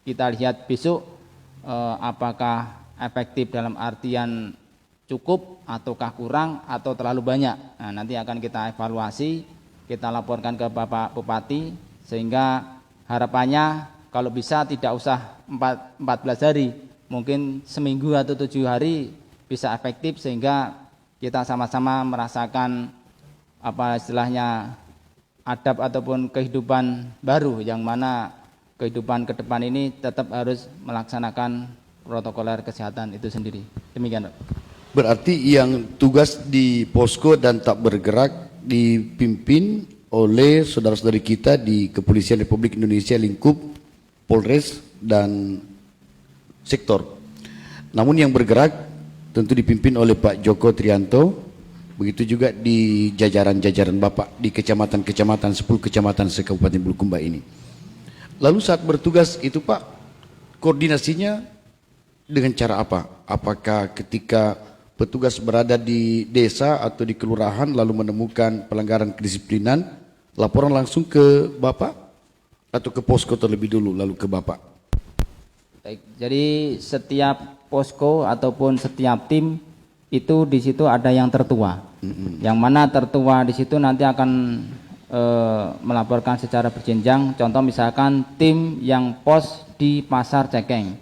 kita lihat besok apakah efektif dalam artian cukup ataukah kurang atau terlalu banyak. Nah, nanti akan kita evaluasi, kita laporkan ke Bapak Bupati sehingga harapannya kalau bisa tidak usah 14 hari, mungkin seminggu atau 7 hari bisa efektif sehingga kita sama-sama merasakan apa istilahnya adab ataupun kehidupan baru yang mana kehidupan ke depan ini tetap harus melaksanakan protokoler kesehatan itu sendiri. Demikian, Pak. Berarti yang tugas di posko dan tak bergerak dipimpin oleh saudara-saudari kita di Kepolisian Republik Indonesia lingkup Polres dan sektor. Namun yang bergerak tentu dipimpin oleh Pak Joko Trianto, begitu juga di jajaran-jajaran Bapak di kecamatan-kecamatan 10 kecamatan se-Kabupaten Bulukumba ini. Lalu saat bertugas itu Pak, koordinasinya dengan cara apa? Apakah ketika petugas berada di desa atau di kelurahan lalu menemukan pelanggaran kedisiplinan, laporan langsung ke Bapak atau ke posko terlebih dulu lalu ke Bapak? Baik, jadi setiap posko ataupun setiap tim itu di situ ada yang tertua. Yang mana tertua di situ nanti akan melaporkan secara berjenjang. Contoh misalkan tim yang pos di Pasar Cekeng.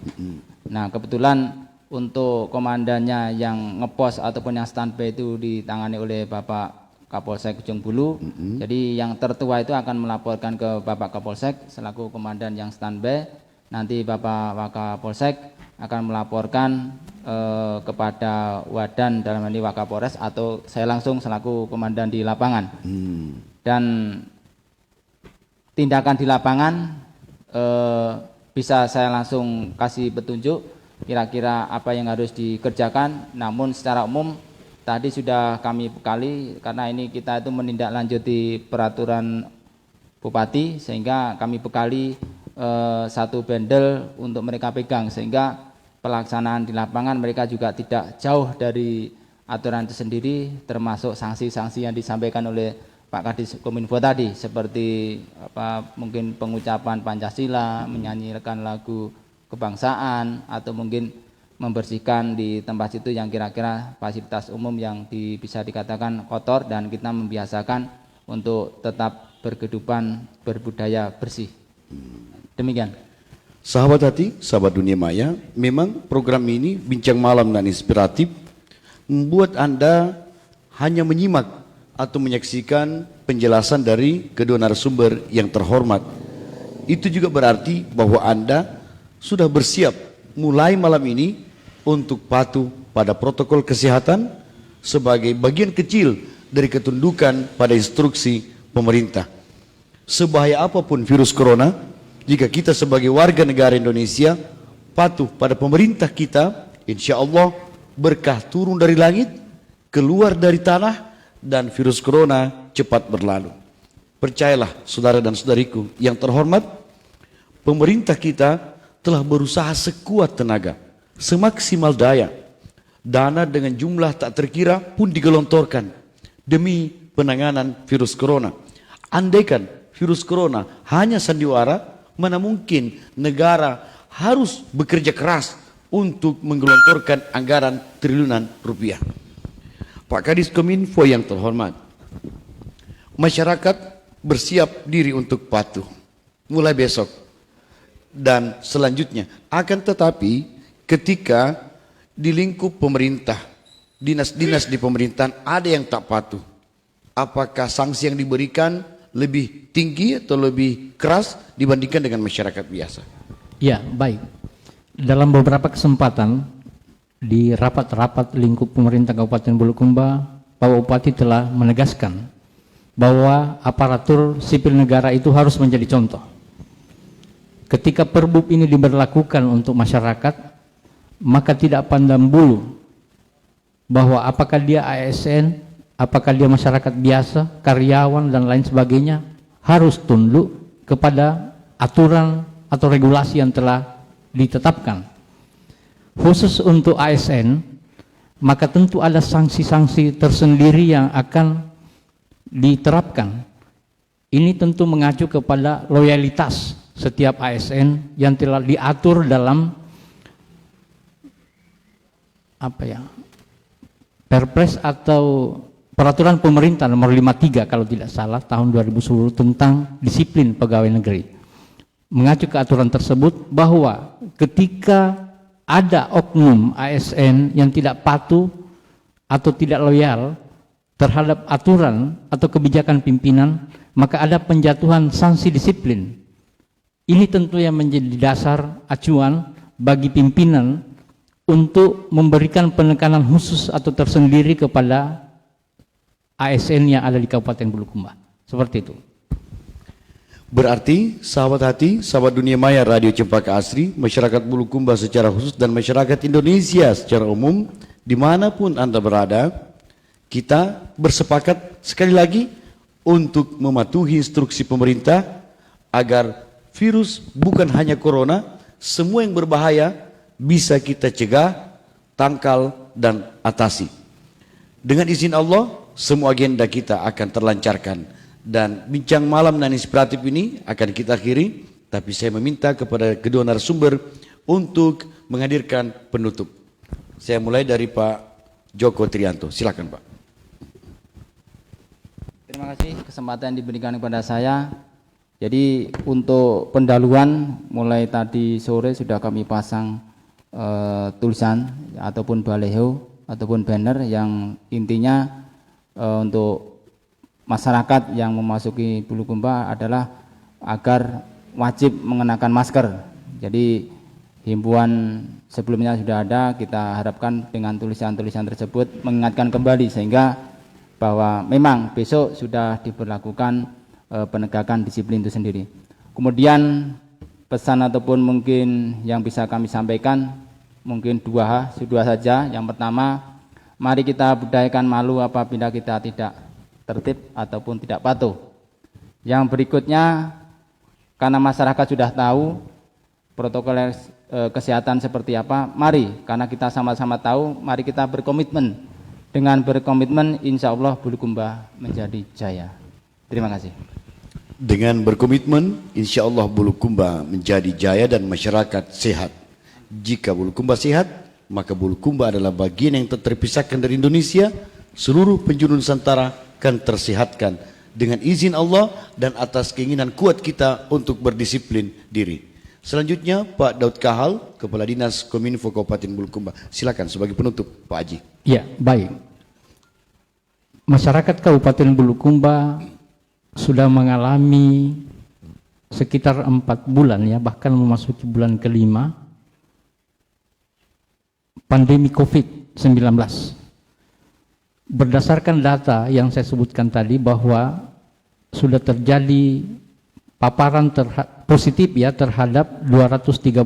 Nah, kebetulan untuk komandannya yang ngepos ataupun yang standby itu ditangani oleh Bapak Kapolsek Ujung Bulu. Jadi yang tertua itu akan melaporkan ke Bapak Kapolsek selaku komandan yang standby. Nanti Bapak Wakapolsek akan melaporkan kepada Wadan dalam hal ini Wakapolres atau saya langsung selaku komandan di lapangan. Dan tindakan di lapangan bisa saya langsung kasih petunjuk kira-kira apa yang harus dikerjakan, namun secara umum tadi sudah kami bekali karena ini kita itu menindaklanjuti peraturan Bupati sehingga kami bekali satu bendel untuk mereka pegang sehingga pelaksanaan di lapangan mereka juga tidak jauh dari aturan itu sendiri, termasuk sanksi-sanksi yang disampaikan oleh Pak Kadis Kominfo tadi seperti mungkin pengucapan Pancasila, menyanyikan lagu kebangsaan atau mungkin membersihkan di tempat situ yang kira-kira fasilitas umum yang bisa dikatakan kotor dan kita membiasakan untuk tetap berkehidupan berbudaya bersih. Demikian. Sahabat hati, sahabat dunia maya, memang program ini Bincang Malam dan Inspiratif membuat Anda hanya menyimak atau menyaksikan penjelasan dari kedua narasumber yang terhormat. Itu juga berarti bahwa Anda sudah bersiap mulai malam ini untuk patuh pada protokol kesehatan sebagai bagian kecil dari ketundukan pada instruksi pemerintah. Sebahaya apapun virus corona, jika kita sebagai warga negara Indonesia patuh pada pemerintah kita, insya Allah berkah turun dari langit, keluar dari tanah, dan virus corona cepat berlalu. Percayalah saudara dan saudariku yang terhormat, pemerintah kita telah berusaha sekuat tenaga, semaksimal daya. Dana dengan jumlah tak terkira pun digelontorkan demi penanganan virus corona. Andaikan virus corona hanya sandiwara, mana mungkin negara harus bekerja keras untuk menggelontorkan anggaran triliunan rupiah. Pak Kadis Kominfo yang terhormat, masyarakat bersiap diri untuk patuh mulai besok dan selanjutnya. Akan tetapi ketika di lingkup pemerintah, dinas-dinas di pemerintahan ada yang tak patuh, apakah sanksi yang diberikan lebih tinggi atau lebih keras dibandingkan dengan masyarakat biasa? Ya, baik. Dalam beberapa kesempatan di rapat-rapat lingkup pemerintah Kabupaten Bulukumba, Pak Bupati telah menegaskan bahwa aparatur sipil negara itu harus menjadi contoh. Ketika Perbub ini diberlakukan untuk masyarakat, maka tidak pandang bulu bahwa apakah dia ASN, apakah dia masyarakat biasa, karyawan dan lain sebagainya, harus tunduk kepada aturan atau regulasi yang telah ditetapkan. Khusus untuk ASN, maka tentu ada sanksi-sanksi tersendiri yang akan diterapkan. Ini tentu mengacu kepada loyalitas setiap ASN yang telah diatur dalam Perpres atau Peraturan Pemerintah nomor 53 kalau tidak salah tahun 2010 tentang disiplin pegawai negeri. Mengacu ke aturan tersebut bahwa ketika ada oknum ASN yang tidak patuh atau tidak loyal terhadap aturan atau kebijakan pimpinan, maka ada penjatuhan sanksi disiplin. Ini tentu yang menjadi dasar acuan bagi pimpinan untuk memberikan penekanan khusus atau tersendiri kepada ASN yang ada di Kabupaten Bulukumba. Seperti itu. Berarti sahabat hati, sahabat dunia maya Radio Cempaka Asri, masyarakat Bulukumba secara khusus dan masyarakat Indonesia secara umum, dimanapun Anda berada, kita bersepakat sekali lagi untuk mematuhi instruksi pemerintah agar virus bukan hanya corona, semua yang berbahaya bisa kita cegah, tangkal dan atasi. Dengan izin Allah, semua agenda kita akan terlancarkan. Dan bincang malam dan inspiratif ini akan kita akhiri, tapi saya meminta kepada kedua narasumber untuk menghadirkan penutup. Saya mulai dari Pak Joko Trianto. Silakan Pak. Terima kasih kesempatan diberikan kepada saya. Jadi untuk pendahuluan mulai tadi sore sudah kami pasang tulisan ataupun baleho ataupun banner yang intinya untuk masyarakat yang memasuki Bulukumba adalah agar wajib mengenakan masker. Jadi Himbauan sebelumnya sudah ada, kita harapkan dengan tulisan-tulisan tersebut mengingatkan kembali sehingga bahwa memang besok sudah diberlakukan penegakan disiplin itu sendiri. Kemudian pesan ataupun mungkin yang bisa kami sampaikan mungkin dua saja. Yang pertama, mari kita budayakan malu apabila kita tidak tertib ataupun tidak patuh. Yang berikutnya, karena masyarakat sudah tahu protokol kesehatan seperti apa, mari karena kita sama-sama tahu, mari kita berkomitmen. Dengan berkomitmen, insya Allah Bulukumba menjadi jaya. Terima kasih. Dengan berkomitmen, insya Allah Bulukumba menjadi jaya dan masyarakat sehat. Jika Bulukumba sehat, maka Bulukumba adalah bagian yang terpisahkan dari Indonesia. Seluruh penjuru Nusantara akan tersehatkan dengan izin Allah dan atas keinginan kuat kita untuk berdisiplin diri. Selanjutnya Pak Daud Kahal, Kepala Dinas Kominfo Kabupaten Bulukumba. Silakan sebagai penutup Pak Haji. Ya, baik. Masyarakat Kabupaten Bulukumba sudah mengalami sekitar 4 bulan ya, bahkan memasuki bulan ke-5 pandemi COVID-19. Berdasarkan data yang saya sebutkan tadi bahwa sudah terjadi paparan positif ya terhadap 239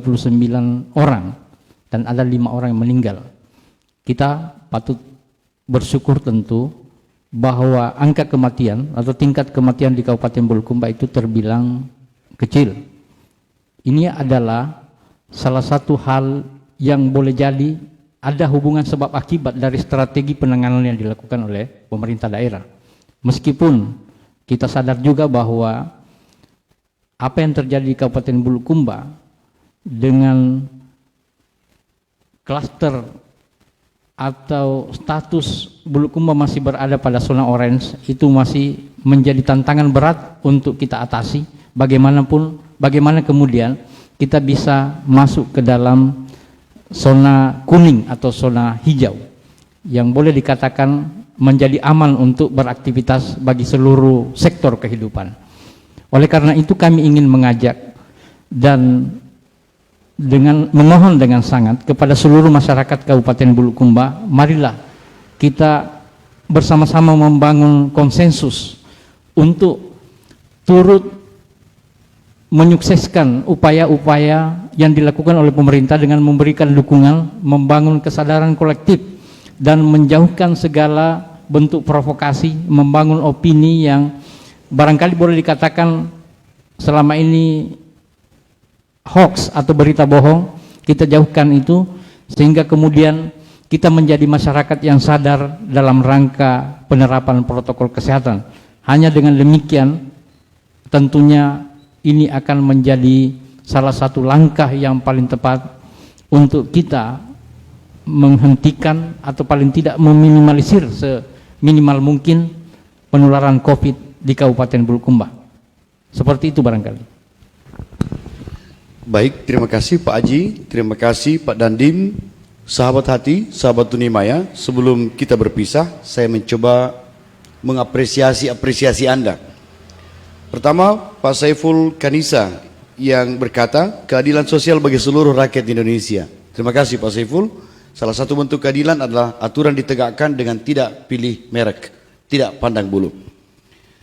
orang dan ada 5 orang yang meninggal. Kita patut bersyukur tentu bahwa angka kematian atau tingkat kematian di Kabupaten Bulukumba itu terbilang kecil. Ini adalah salah satu hal yang boleh jadi ada hubungan sebab akibat dari strategi penanganan yang dilakukan oleh pemerintah daerah. Meskipun kita sadar juga bahwa apa yang terjadi di Kabupaten Bulukumba dengan klaster atau status Bulukumba masih berada pada zona orange itu masih menjadi tantangan berat untuk kita atasi. Bagaimana kemudian kita bisa masuk ke dalam zona kuning atau zona hijau yang boleh dikatakan menjadi aman untuk beraktivitas bagi seluruh sektor kehidupan. Oleh karena itu kami ingin mengajak dan dengan memohon dengan sangat kepada seluruh masyarakat Kabupaten Bulukumba, marilah kita bersama-sama membangun konsensus untuk turut menyukseskan upaya-upaya yang dilakukan oleh pemerintah dengan memberikan dukungan, membangun kesadaran kolektif dan menjauhkan segala bentuk provokasi, membangun opini yang barangkali boleh dikatakan selama ini hoax atau berita bohong. Kita jauhkan itu sehingga kemudian kita menjadi masyarakat yang sadar dalam rangka penerapan protokol kesehatan. Hanya dengan demikian tentunya ini akan menjadi salah satu langkah yang paling tepat untuk kita menghentikan atau paling tidak meminimalisir seminimal mungkin penularan COVID di Kabupaten Bulukumba. Seperti itu barangkali. Baik, terima kasih Pak Haji, terima kasih Pak Dandim, sahabat hati, sahabat dunia maya. Sebelum kita berpisah, saya mencoba mengapresiasi Anda. Pertama, Pak Saiful Kanisa yang berkata, keadilan sosial bagi seluruh rakyat Indonesia. Terima kasih Pak Saiful. Salah satu bentuk keadilan adalah aturan ditegakkan dengan tidak pilih merek, tidak pandang bulu.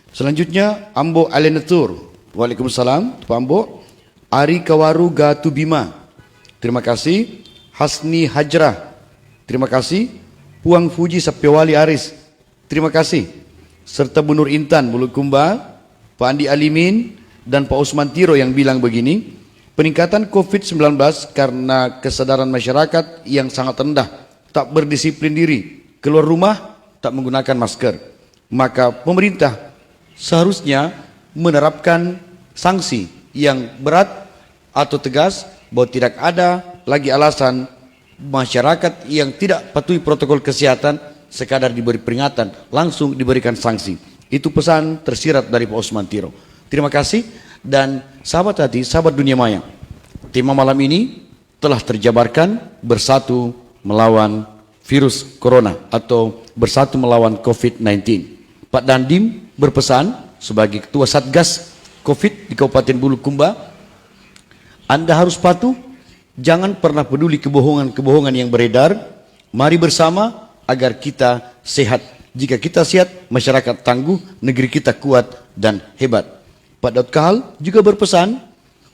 Selanjutnya, Ambo Alenatur. Waalaikumsalam, Pak Ambo. Ari Kawaru Gatu Bima. Terima kasih. Hasni Hajrah. Terima kasih. Puang Fuji Sapiawali Aris. Terima kasih. Serta Bu Nur Intan Bulukumba, Pak Andi Alimin, dan Pak Usman Tiro yang bilang begini, peningkatan COVID-19 karena kesadaran masyarakat yang sangat rendah, tak berdisiplin diri, keluar rumah tak menggunakan masker. Maka pemerintah seharusnya menerapkan sanksi yang berat atau tegas bahwa tidak ada lagi alasan masyarakat yang tidak patuhi protokol kesehatan sekadar diberi peringatan, langsung diberikan sanksi. Itu pesan tersirat dari Pak Usman Tiro. Terima kasih dan sahabat hati, sahabat dunia maya. Tema malam ini telah terjabarkan bersatu melawan virus corona atau bersatu melawan COVID-19. Pak Dandim berpesan sebagai Ketua Satgas COVID di Kabupaten Bulukumba, Anda harus patuh Jangan pernah peduli kebohongan-kebohongan yang beredar. Mari bersama agar kita sehat. Jika kita sehat, masyarakat tangguh, negeri kita kuat dan hebat. Pak Daud Kahal juga berpesan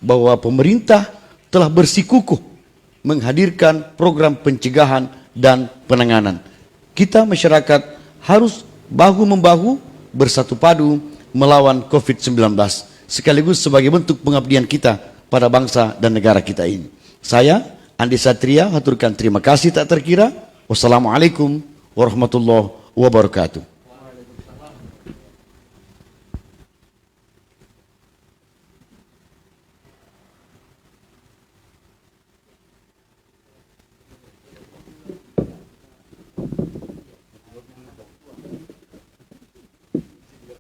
bahwa pemerintah telah bersikukuh menghadirkan program pencegahan dan penanganan. Kita masyarakat harus bahu-membahu bersatu padu melawan COVID-19 sekaligus sebagai bentuk pengabdian kita pada bangsa dan negara kita ini. Saya Andi Satria haturkan terima kasih tak terkira. Wassalamualaikum warahmatullahi wabarakatuh.